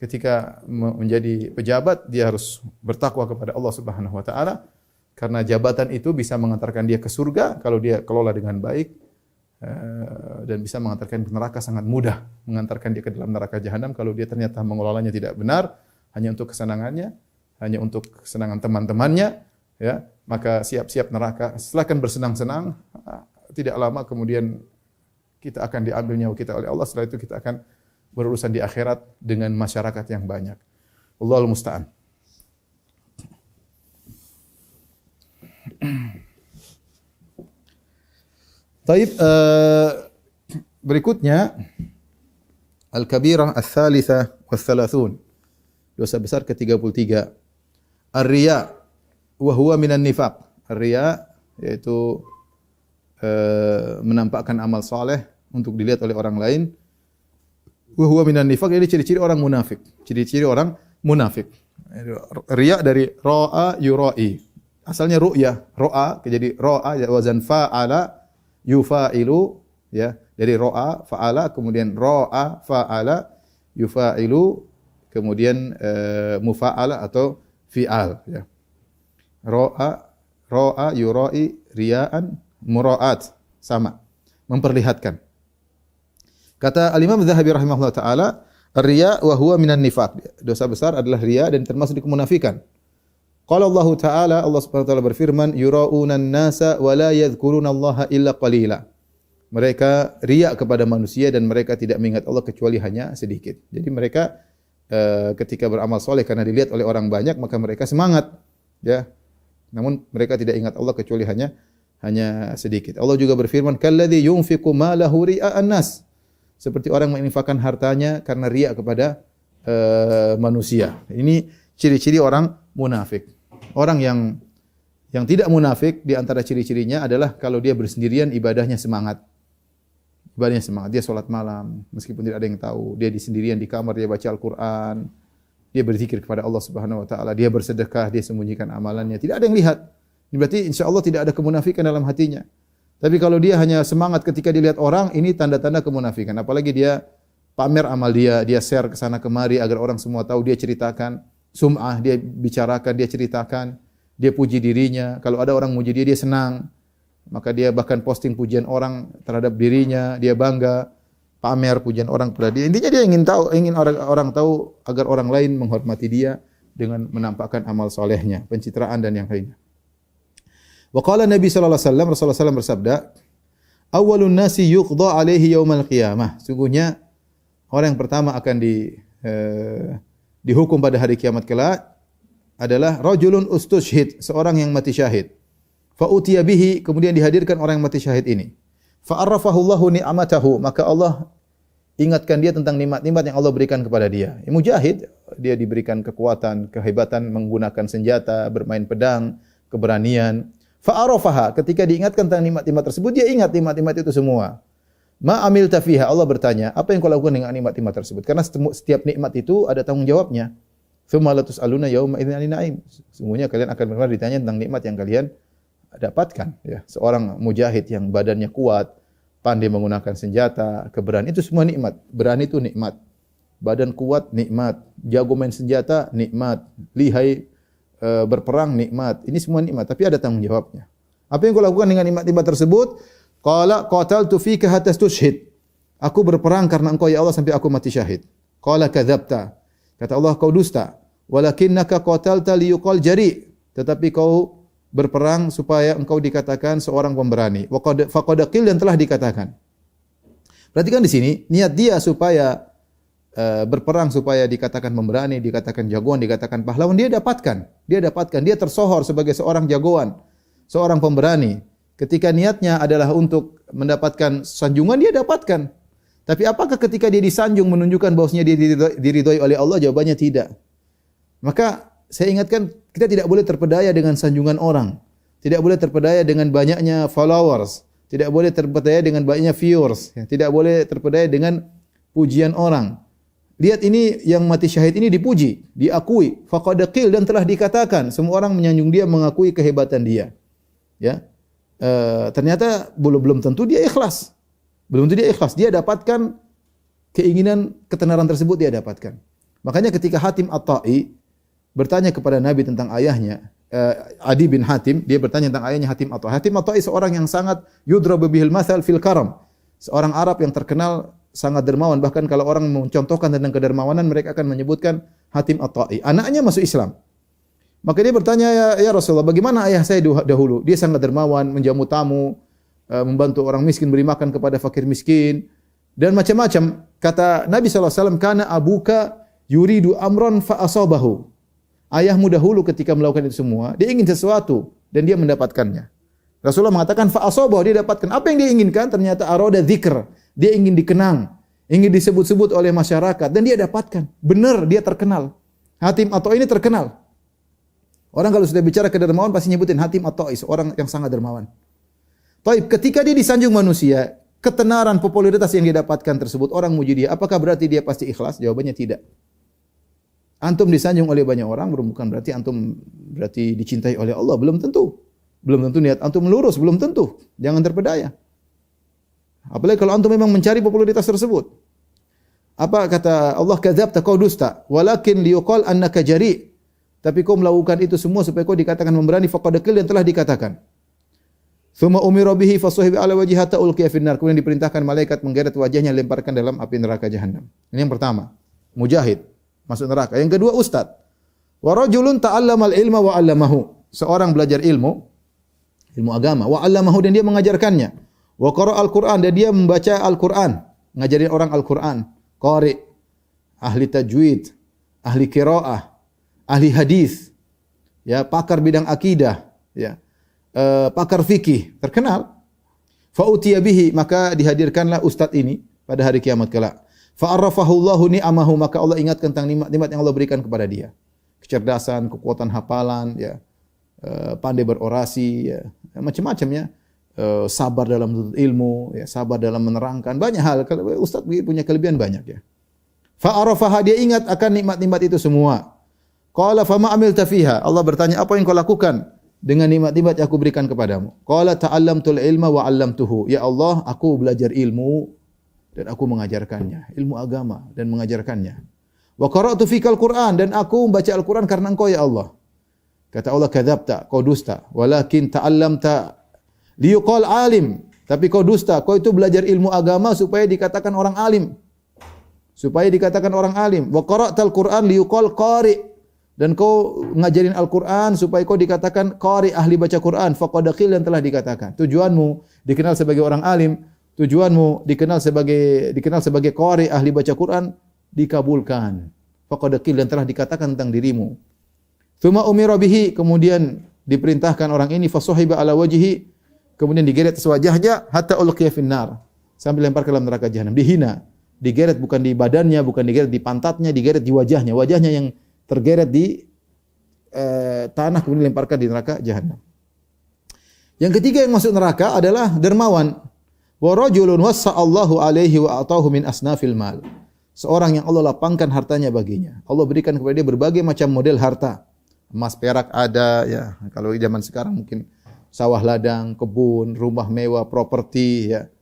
ketika menjadi pejabat, dia harus bertakwa kepada Allah Subhanahu wa taala, karena jabatan itu bisa mengantarkan dia ke surga kalau dia kelola dengan baik, dan bisa mengantarkan ke neraka sangat mudah, mengantarkan dia ke dalam neraka jahanam kalau dia ternyata mengelolanya tidak benar, hanya untuk kesenangannya, hanya untuk kesenangan teman-temannya, ya, maka siap-siap neraka. Silakan bersenang-senang, tidak lama kemudian kita akan diambil nyawa kita oleh Allah. Setelah itu kita akan berurusan di akhirat dengan masyarakat yang banyak. Allahul musta'an. Taib, berikutnya al-kabirah ats-tsalitsah was-tsalasun. Dosa besar ke-33. Ar-riya wa huwa minan nifaq. Ar-riya yaitu menampakkan amal saleh untuk dilihat oleh orang lain. Wa huwa minan nifaq, ini ciri-ciri orang munafik. Ciri-ciri orang munafik. Riya dari ra'a yura'i. Asalnya ru'yah, ra'a jadi ra'a wazan fa'ala yufailu ya. Dari ro'a, fa'ala, kemudian ro'a, fa'ala, yufa'ilu, kemudian mufa'ala atau fi'al, ya. Ro'a, yura'i, riya'an, mura'at, sama. Memperlihatkan. Kata Al-Imam Dzahabi rahimahullah taala, riya wa huwa minan nifaq. Dosa besar adalah riya dan termasuk di kemunafikan. Qala Allah taala, Allah Subhanahu wa taala berfirman, yura'una an-nasa wa la yadhkurunallaha illa qalila. Mereka riya kepada manusia dan mereka tidak mengingat Allah kecuali hanya sedikit. Jadi mereka ketika beramal soleh karena dilihat oleh orang banyak maka mereka semangat, ya. Namun mereka tidak ingat Allah kecuali hanya sedikit. Allah juga berfirman, kalladzi yunfiqu malahu ria'an nas. Seperti orang menginfakkan hartanya karena riya kepada manusia. Ini ciri-ciri orang munafik. Orang yang tidak munafik di antara ciri-cirinya adalah kalau dia bersendirian ibadahnya semangat. Ibadahnya semangat. Dia salat malam meskipun tidak ada yang tahu. Dia di sendirian di kamar dia baca Al-Qur'an. Dia berzikir kepada Allah Subhanahu wa taala, dia bersedekah, dia sembunyikan amalannya. Tidak ada yang lihat. Ini berarti insyaallah tidak ada kemunafikan dalam hatinya. Tapi kalau dia hanya semangat ketika dilihat orang, ini tanda-tanda kemunafikan. Apalagi dia pamer amal dia share ke sana kemari agar orang semua tahu, dia ceritakan, sum'ah, dia bicarakan, dia ceritakan, dia puji dirinya. Kalau ada orang muji dia senang. Maka dia bahkan posting pujian orang terhadap dirinya, dia bangga, pamer pujian orang kepada dia. Intinya dia ingin orang tahu agar orang lain menghormati dia dengan menampakkan amal solehnya, pencitraan dan yang lainnya. Wa qala Nabi sallallahu alaihi wasallam, Rasulullah SAW bersabda, awwalun nasi yuqda alaihi yaumal qiyamah. Sungguhnya orang yang pertama akan dihukum pada hari kiamat kelak adalah rajulun ustushhid, seorang yang mati syahid. Fa utiya bihi, kemudian dihadirkan orang yang mati syahid ini. Fa arrafahu Allahu ni'amatahu, maka Allah ingatkan dia tentang nikmat-nikmat yang Allah berikan kepada dia. Mujahid, dia diberikan kekuatan, kehebatan menggunakan senjata, bermain pedang, keberanian. Fa arafaha, ketika diingatkan tentang nikmat-nikmat tersebut, dia ingat nikmat-nikmat itu semua. Ma amilta fiha, Allah bertanya, apa yang kau lakukan dengan nikmat-nikmat tersebut? Karena setiap nikmat itu ada tanggung jawabnya. Tsumma la tus'aluna yawma idzin 'anil na'im. Sesungguhnya kalian akan benar-benar ditanya tentang nikmat yang kalian dapatkan, ya. Seorang mujahid yang badannya kuat, pandai menggunakan senjata, keberanian, itu semua nikmat. Berani itu nikmat. Badan kuat nikmat, jago main senjata nikmat, lihai berperang nikmat. Ini semua nikmat, tapi ada tanggung jawabnya. Apa yang kau lakukan dengan nikmat-nikmat tersebut? Qala qataltu fika hatta tushhid. Aku berperang karena engkau ya Allah sampai aku mati syahid. Qala kadzabta. Kata Allah, kau dusta. Walakinnaka qatalta liyuqal jari. Tetapi kau berperang supaya engkau dikatakan seorang pemberani. Faqad qil, dan telah dikatakan. Perhatikan di sini, niat dia supaya berperang supaya dikatakan pemberani, dikatakan jagoan, dikatakan pahlawan, dia dapatkan. Dia tersohor sebagai seorang jagoan, seorang pemberani. Ketika niatnya adalah untuk mendapatkan sanjungan, dia dapatkan. Tapi apakah ketika dia disanjung menunjukkan bahwasanya dia diridhoi oleh Allah? Jawabannya tidak. Maka saya ingatkan, kita tidak boleh terpedaya dengan sanjungan orang. Tidak boleh terpedaya dengan banyaknya followers. Tidak boleh terpedaya dengan banyaknya viewers. Tidak boleh terpedaya dengan pujian orang. Lihat ini, yang mati syahid ini dipuji, diakui. Faqad qil, dan telah dikatakan. Semua orang menyanjung dia, mengakui kehebatan dia. Ya, ternyata belum tentu dia ikhlas. Dia dapatkan keinginan ketenaran tersebut, dia dapatkan. Makanya ketika Hatim At-Tai bertanya kepada Nabi tentang ayahnya, Adi bin Hatim, dia bertanya tentang ayahnya Hatim At-Tai. Hatim At-Tai seorang yang sangat yudrabu bihil mathal fil karam. Seorang Arab yang terkenal sangat dermawan, bahkan kalau orang mencontohkan tentang kedermawanan mereka akan menyebutkan Hatim At-Tai. Anaknya masuk Islam. Maka dia bertanya, ya Rasulullah, bagaimana ayah saya dahulu? Dia sangat dermawan, menjamu tamu, membantu orang miskin, beri makan kepada fakir miskin, dan macam-macam. Kata Nabi SAW, kana abuka yuridu amron fa asabahu. Ayahmu dahulu ketika melakukan itu semua, dia ingin sesuatu dan dia mendapatkannya. Rasulullah mengatakan fa asabahu, dia dapatkan. Apa yang dia inginkan? Ternyata arada dzikr. Dia ingin dikenang, ingin disebut-sebut oleh masyarakat, dan dia dapatkan. Benar, dia terkenal. Hatim At-Tai ini terkenal. Orang kalau sudah bicara kedermawan pasti nyebutin Hatim At-Tai, seorang yang sangat dermawan. Taib, ketika dia disanjung manusia, ketenaran, popularitas yang dia dapatkan tersebut, orang muji dia, apakah berarti dia pasti ikhlas? Jawabannya tidak. Antum disanjung oleh banyak orang, bukan berarti antum dicintai oleh Allah, belum tentu. Belum tentu niat antum lurus, belum tentu. Jangan terpedaya. Apalagi kalau antum memang mencari popularitas tersebut. Apa kata Allah? Kadzabta, kau dusta. Walakin liyuqal annaka jari. Tapi kau melakukan itu semua supaya kau dikatakan memberani, faqad qil, dan telah dikatakan. Tsumma umira bihi fasuhiba ala wajhihi hatta ulqiya finnar. Kemudian diperintahkan malaikat menggeret wajahnya, lemparkan dalam api neraka jahanam. Ini yang pertama. Mujahid masuk neraka. Yang kedua ustaz. Wa rajulun ta'allamal ilma wa 'allamahu. Seorang belajar ilmu agama, wa 'allamahu, dan dia mengajarkannya. Wa qara'al Qur'an, dan dia membaca Al-Qur'an, ngajarin orang Al-Qur'an. Qari, ahli tajwid, ahli qiraah, ahli hadis, ya, pakar bidang akidah, ya. Pakar fikih terkenal. Fa utiya bihi, maka dihadirkanlah ustaz ini pada hari kiamat kelak. Fa arrafahu Allahu ni'amahu, maka Allah ingatkan tentang nikmat-nikmat yang Allah berikan kepada dia. Kecerdasan, kekuatan hafalan, ya. Pandai berorasi, ya. Macam-macam, ya. Sabar dalam menuntut ilmu, ya. Sabar dalam menerangkan, banyak hal. Ustaz punya kelebihan banyak, ya. Fa arafaha, dia ingat akan nikmat-nikmat itu semua. Qala fama amilta fiha, Allah bertanya, apa yang kau lakukan dengan nikmat-nikmat yang aku berikan kepadamu? Qala ta'allamtul ilma wa 'allamtuhu. Ya Allah, aku belajar ilmu dan aku mengajarkannya, ilmu agama dan mengajarkannya. Wa qara'tu fikal Qur'an, dan aku membaca Al-Qur'an karena Engkau ya Allah. Kata Allah, kadzabta, kau dusta. Walakin ta'allamta liyuqal alim. Tapi kau dusta, kau itu belajar ilmu agama supaya dikatakan orang alim. Supaya dikatakan orang alim. Wa qara'tal Qur'an liyuqal qari. Dan kau ngajarin Al-Quran supaya kau dikatakan qari, ahli baca Quran. Faqad qil, dan telah dikatakan. Tujuanmu dikenal sebagai orang alim, tujuanmu dikenal sebagai qari, ahli baca Quran, dikabulkan. Faqad qil, dan telah dikatakan tentang dirimu. Tsumma umira bihi, kemudian diperintahkan orang ini, fasuhiba ala wajhihi, kemudian digeret atas wajahnya, hatta ulqiya finnar, sambil lempar ke dalam neraka jahanam. Dihina, digeret bukan di badannya, bukan digeret di pantatnya, digeret di wajahnya. Wajahnya yang tergeret di tanah, kemudian dilemparkan di neraka jahanam. Yang ketiga yang masuk neraka adalah dermawan. Wa rajulun wassa'allahu alaihi wa atahu min asnafil mal. Seorang yang Allah lapangkan hartanya baginya. Allah berikan kepada dia berbagai macam model harta. Emas, perak ada, ya. Kalau zaman sekarang mungkin sawah ladang, kebun, rumah mewah, properti, ya.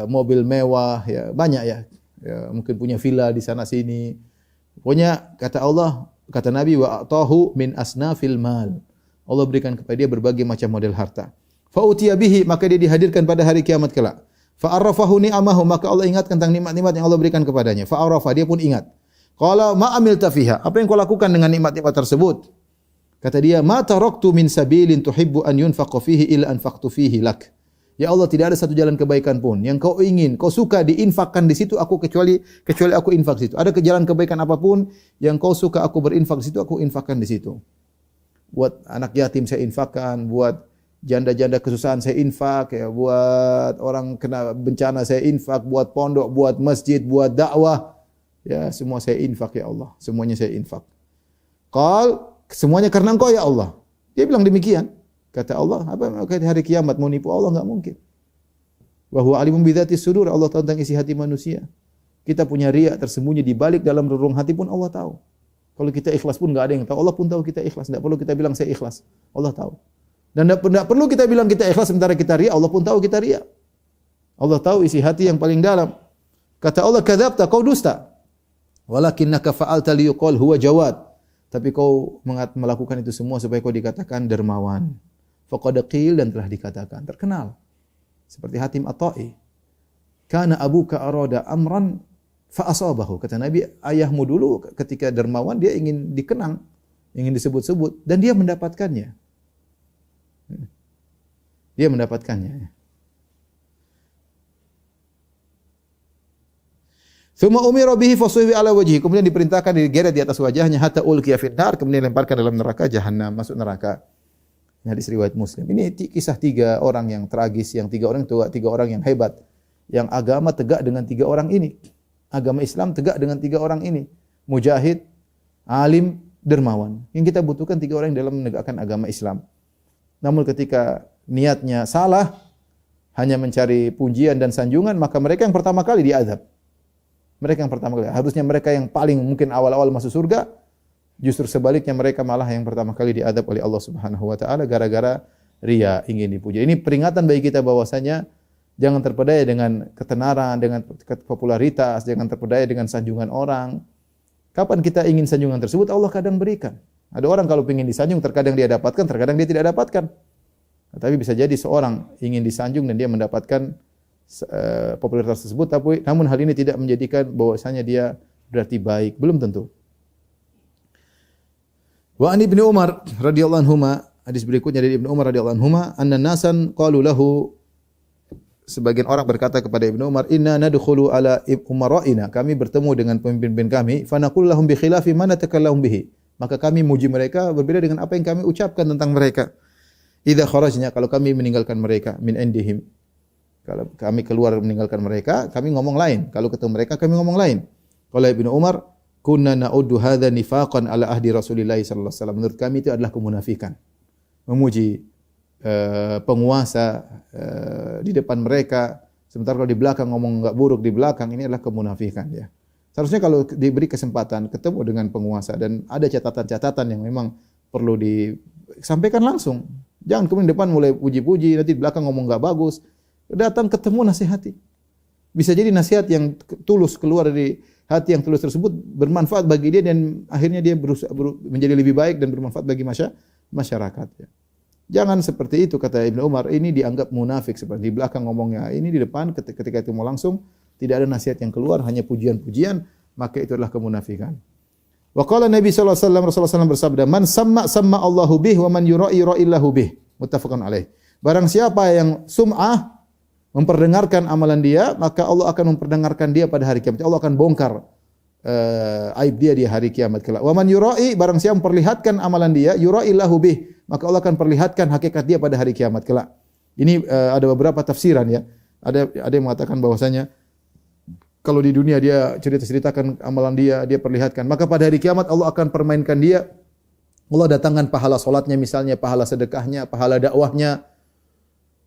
Mobil mewah, ya, banyak, ya. Ya, mungkin punya villa di sana sini. Pokoknya kata Allah, kata Nabi, wa atahu min asnafil mal. Allah berikan kepada dia berbagai macam model harta. Fa utiya bihi, maka dia dihadirkan pada hari kiamat kelak. Fa arrafahu ni'amahu, maka Allah ingatkan tentang nikmat-nikmat yang Allah berikan kepadanya. Fa arafa, dia pun ingat. Qala ma amilta fiha, apa yang kau lakukan dengan nikmat-nikmat tersebut? Kata dia, ma taraktu min sabilin tuhibbu an yunfaqa fihi illa anfaqtu fihi lak. Ya Allah, tidak ada satu jalan kebaikan pun yang kau ingin, kau suka diinfakkan di situ, aku kecuali aku infak di situ. Ada jalan kebaikan apapun yang kau suka aku berinfak di situ, aku infakkan di situ. Buat anak yatim saya infakkan, buat janda-janda kesusahan saya infak, ya, buat orang kena bencana saya infak, buat pondok, buat masjid, buat dakwah, ya, semua saya infak ya Allah, semuanya saya infak. Semuanya karena Engkau ya Allah. Dia bilang demikian. Kata Allah, apa hari kiamat mau nipu Allah? Enggak mungkin. Wa huwa alimun bidzatis sudur, Allah tahu tentang isi hati manusia. Kita punya riya tersembunyi di balik dalam relung hati pun Allah tahu. Kalau kita ikhlas pun enggak ada yang tahu. Allah pun tahu kita ikhlas, enggak perlu kita bilang saya ikhlas. Allah tahu. Dan enggak perlu kita bilang kita ikhlas sementara kita riya, Allah pun tahu kita riya. Allah tahu isi hati yang paling dalam. Kata Allah, kadzabta, kau dusta. Walakinnaka fa'alta liyuqal huwa jawad. Tapi kau melakukan itu semua supaya kau dikatakan dermawan. Faqad qil, dan telah dikatakan, terkenal. Seperti Hatim At-Tai. Kana abuka arada amran fa asabahu. Kata Nabi, ayahmu dulu ketika dermawan dia ingin dikenang, ingin disebut-sebut, dan dia mendapatkannya. Dia mendapatkannya. Tsumma umira bihi fasuhiba ala wajhi. Kemudian diperintahkan digeret di atas wajahnya hatta ulqiya finnar, kemudian dilemparkan dalam neraka jahanam, masuk neraka. Hadis riwayat Muslim. Ini kisah tiga orang yang tragis, yang tiga orang yang hebat, yang agama tegak dengan tiga orang ini. Agama Islam tegak dengan tiga orang ini. Mujahid, alim, dermawan. Yang kita butuhkan tiga orang yang dalam menegakkan agama Islam. Namun ketika niatnya salah, hanya mencari pujian dan sanjungan, maka mereka yang pertama kali diazab. Mereka yang pertama kali. Harusnya mereka yang paling mungkin awal-awal masuk surga. Justru sebaliknya mereka malah yang pertama kali diadab oleh Allah Subhanahu wa taala gara-gara riya, ingin dipuji. Ini peringatan bagi kita bahwasanya Jangan terpedaya dengan ketenaran, dengan popularitas, jangan terpedaya dengan sanjungan orang. Kapan kita ingin sanjungan tersebut, Allah kadang berikan. Ada orang kalau ingin disanjung, terkadang dia dapatkan, terkadang dia tidak dapatkan. Tapi bisa jadi seorang ingin disanjung dan dia mendapatkan popularitas tersebut, tapi namun hal ini tidak menjadikan bahwasanya dia berarti baik, belum tentu. Wa an Ibnu Umar radhiyallahu anhuma, hadis berikutnya dari Ibnu Umar radhiyallahu anhuma, anna nasan qalu lahu, sebagian orang berkata kepada Ibnu Umar, inna nadkhulu ala umara'ina, kami bertemu dengan pemimpin-pemimpin kami, fa naqul lahum bi khilafi ma natakallahum bihi, maka kami muji mereka berbeda dengan apa yang kami ucapkan tentang mereka. Idza kharajna, kalau kami meninggalkan mereka, min indihim, kalau kami keluar meninggalkan mereka, kami ngomong lain. Kalau ketemu mereka, kami ngomong lain. Qala Ibnu Umar, kunna na'uddu hadza nifaqan ala ahdi Rasulillah sallallahu alaihi wasallam. Menurut kami itu adalah kemunafikan. Memuji penguasa di depan mereka, sementara kalau di belakang ngomong enggak buruk di belakang, ini adalah kemunafikan ya. Seharusnya kalau diberi kesempatan ketemu dengan penguasa dan ada catatan-catatan yang memang perlu disampaikan langsung. Jangan kemudian depan mulai puji-puji, nanti di belakang ngomong enggak bagus. Datang ketemu nasihati. Bisa jadi nasihat yang tulus keluar dari hati yang tulus tersebut bermanfaat bagi dia dan akhirnya dia menjadi lebih baik dan bermanfaat bagi masyarakat ya. Jangan seperti itu kata Ibnu Umar, ini dianggap munafik, seperti di belakang ngomongnya, ini di depan ketika itu mau langsung tidak ada nasihat yang keluar, hanya pujian-pujian, maka itu adalah kemunafikan. Wa qala Nabi sallallahu alaihi wasallam, Rasulullah SAW bersabda, man samma Allahu bih wa man yura'i ra'illahu bih. Muttafaqun alaih. Barang siapa yang sum'ah memperdengarkan amalan dia, maka Allah akan memperdengarkan dia pada hari kiamat. Allah akan bongkar aib dia di hari kiamat kelak. Wa man yura'i, barang siapa memperlihatkan amalan dia, yura'illahu bih, maka Allah akan perlihatkan hakikat dia pada hari kiamat kelak. Ini ada beberapa tafsiran ya. Ada yang mengatakan bahwasanya kalau di dunia dia ceritakan amalan dia perlihatkan, maka pada hari kiamat Allah akan permainkan dia. Allah datangkan pahala salatnya misalnya, pahala sedekahnya, pahala dakwahnya.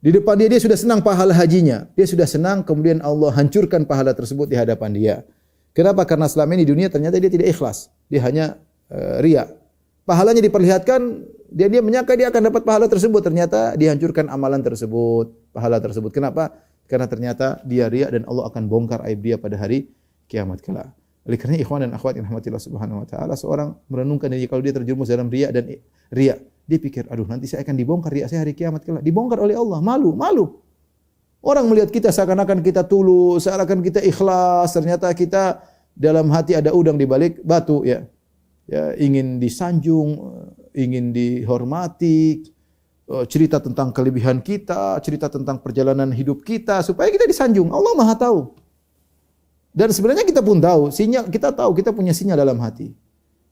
Di depan dia sudah senang pahala hajinya. Dia sudah senang, kemudian Allah hancurkan pahala tersebut di hadapan dia. Kenapa? Karena selama ini di dunia ternyata dia tidak ikhlas. Dia hanya riya. Pahalanya diperlihatkan, dia menyangka dia akan dapat pahala tersebut, ternyata dihancurkan amalan tersebut, pahala tersebut. Kenapa? Karena ternyata dia riya dan Allah akan bongkar aib dia pada hari kiamat kelak. Oleh karena ikhwan dan akhwat yang rahmatillah subhanahu wa ta'ala, seorang merenungkan diri kalau dia terjerumus dalam riya, dia pikir, aduh nanti saya akan dibongkar riya saya hari kiamat kelak. Dibongkar oleh Allah, malu. Orang melihat kita seakan-akan kita tulus, seakan-akan kita ikhlas, ternyata kita dalam hati ada udang di balik batu ya. Ya, ingin disanjung, ingin dihormati, cerita tentang kelebihan kita, cerita tentang perjalanan hidup kita supaya kita disanjung. Allah Maha tahu. Dan sebenarnya kita pun tahu, kita punya sinyal dalam hati.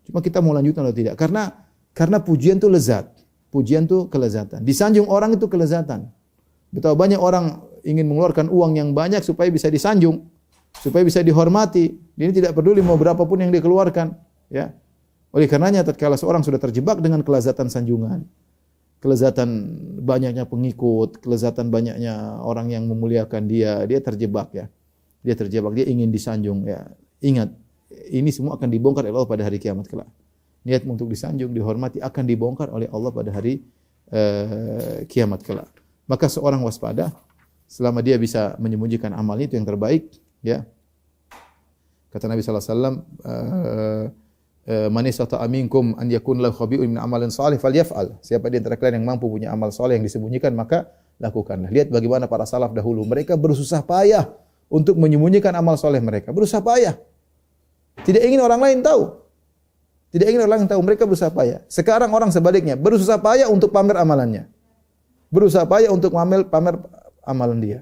Cuma kita mau lanjutkan atau tidak? Karena pujian itu lezat. Pujian itu kelezatan. Disanjung orang itu kelezatan. Betapa banyak orang ingin mengeluarkan uang yang banyak supaya bisa disanjung, supaya bisa dihormati. Ini tidak peduli mau berapapun yang dikeluarkan, ya. Oleh karenanya tatkala seorang sudah terjebak dengan kelezatan sanjungan, kelezatan banyaknya pengikut, kelezatan banyaknya orang yang memuliakan dia terjebak ya. Dia terjebak, dia ingin disanjung ya. Ingat, ini semua akan dibongkar oleh Allah pada hari kiamat kelak. Niat untuk disanjung, dihormati akan dibongkar oleh Allah pada hari kiamat kelak. Maka seorang waspada selama dia bisa menyembunyikan amalnya itu yang terbaik ya. Kata Nabi sallallahu alaihi wasallam, man istata'a minkum an yakun lahu khabi'un min amalin salih falyaf'al. Siapa di antara kalian yang mampu punya amal saleh yang disembunyikan, maka lakukanlah. Lihat bagaimana para salaf dahulu, mereka berusaha payah untuk menyembunyikan amal saleh mereka. Berusaha payah. Tidak ingin orang lain tahu. Tidak ingin orang lain tahu, mereka berusaha payah. Sekarang orang sebaliknya, berusaha payah untuk pamer amalannya. Berusaha payah untuk pamer amalan dia.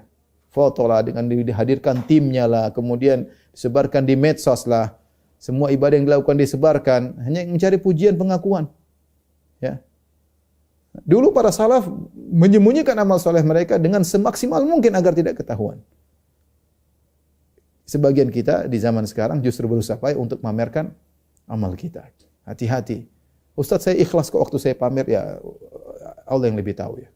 Foto lah, dengan dihadirkan timnya lah, kemudian disebarkan di medsos lah. Semua ibadah yang dilakukan disebarkan, hanya mencari pujian, pengakuan. Ya. Dulu para salaf menyembunyikan amal soleh mereka dengan semaksimal mungkin agar tidak ketahuan. Sebagian kita di zaman sekarang justru berusaha payah untuk memamerkan amal kita. Hati-hati. Ustaz, saya ikhlas kok waktu saya pamer, ya Allah yang lebih tahu ya.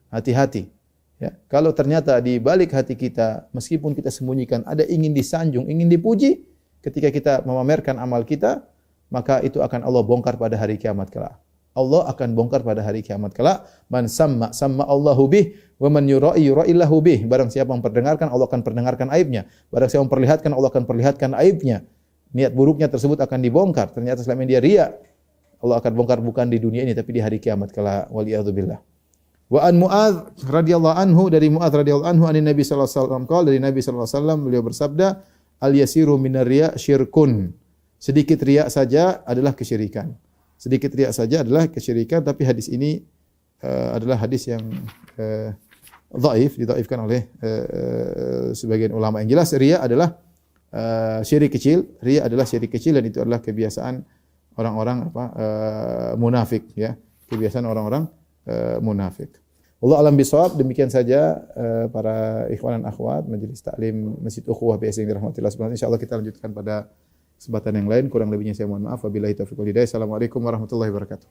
Hati-hati. Ya. Kalau ternyata di balik hati kita, meskipun kita sembunyikan, ada ingin disanjung, ingin dipuji, ketika kita memamerkan amal kita, maka itu akan Allah bongkar pada hari kiamat kelak. Allah akan bongkar pada hari kiamat kelak. Man samma samma Allahu bih wa man yura'i yura'illahu bih. Barang siapa memperdengarkan, Allah akan perdengarkan aibnya. Barang siapa memperlihatkan, Allah akan perlihatkan aibnya. Niat buruknya tersebut akan dibongkar. Ternyata selama ini dia riya. Allah akan bongkar bukan di dunia ini tapi di hari kiamat kelak. Waliyadzubillah. Wa an Mu'adz radhiyallahu anhu, dari Mu'adz radhiyallahu anhu an Nabi sallallahu alaihi wasallam qala, dari Nabi sallallahu alaihi wasallam beliau bersabda, al yasiru minar riya syirkun. Sedikit riya saja adalah kesyirikan. Sedikit riya saja adalah kesyirikan, tapi hadis ini adalah hadis yang didhaifkan oleh sebagian ulama. Yang jelas riya adalah syirik kecil, riya adalah syirik kecil dan itu adalah kebiasaan orang-orang munafik ya, kebiasaan orang-orang munafik. Wallahu a'lam bishawab. Demikian saja para ikhwan dan akhwat majelis taklim Masjid Ukhuwah BSI yang dirahmati Allah subhanahu wa taala. Insyaallah kita lanjutkan pada kesempatan yang lain. Kurang lebihnya saya mohon maaf. Wabillahi taufiq wal hidayah. Assalamualaikum warahmatullahi wabarakatuh.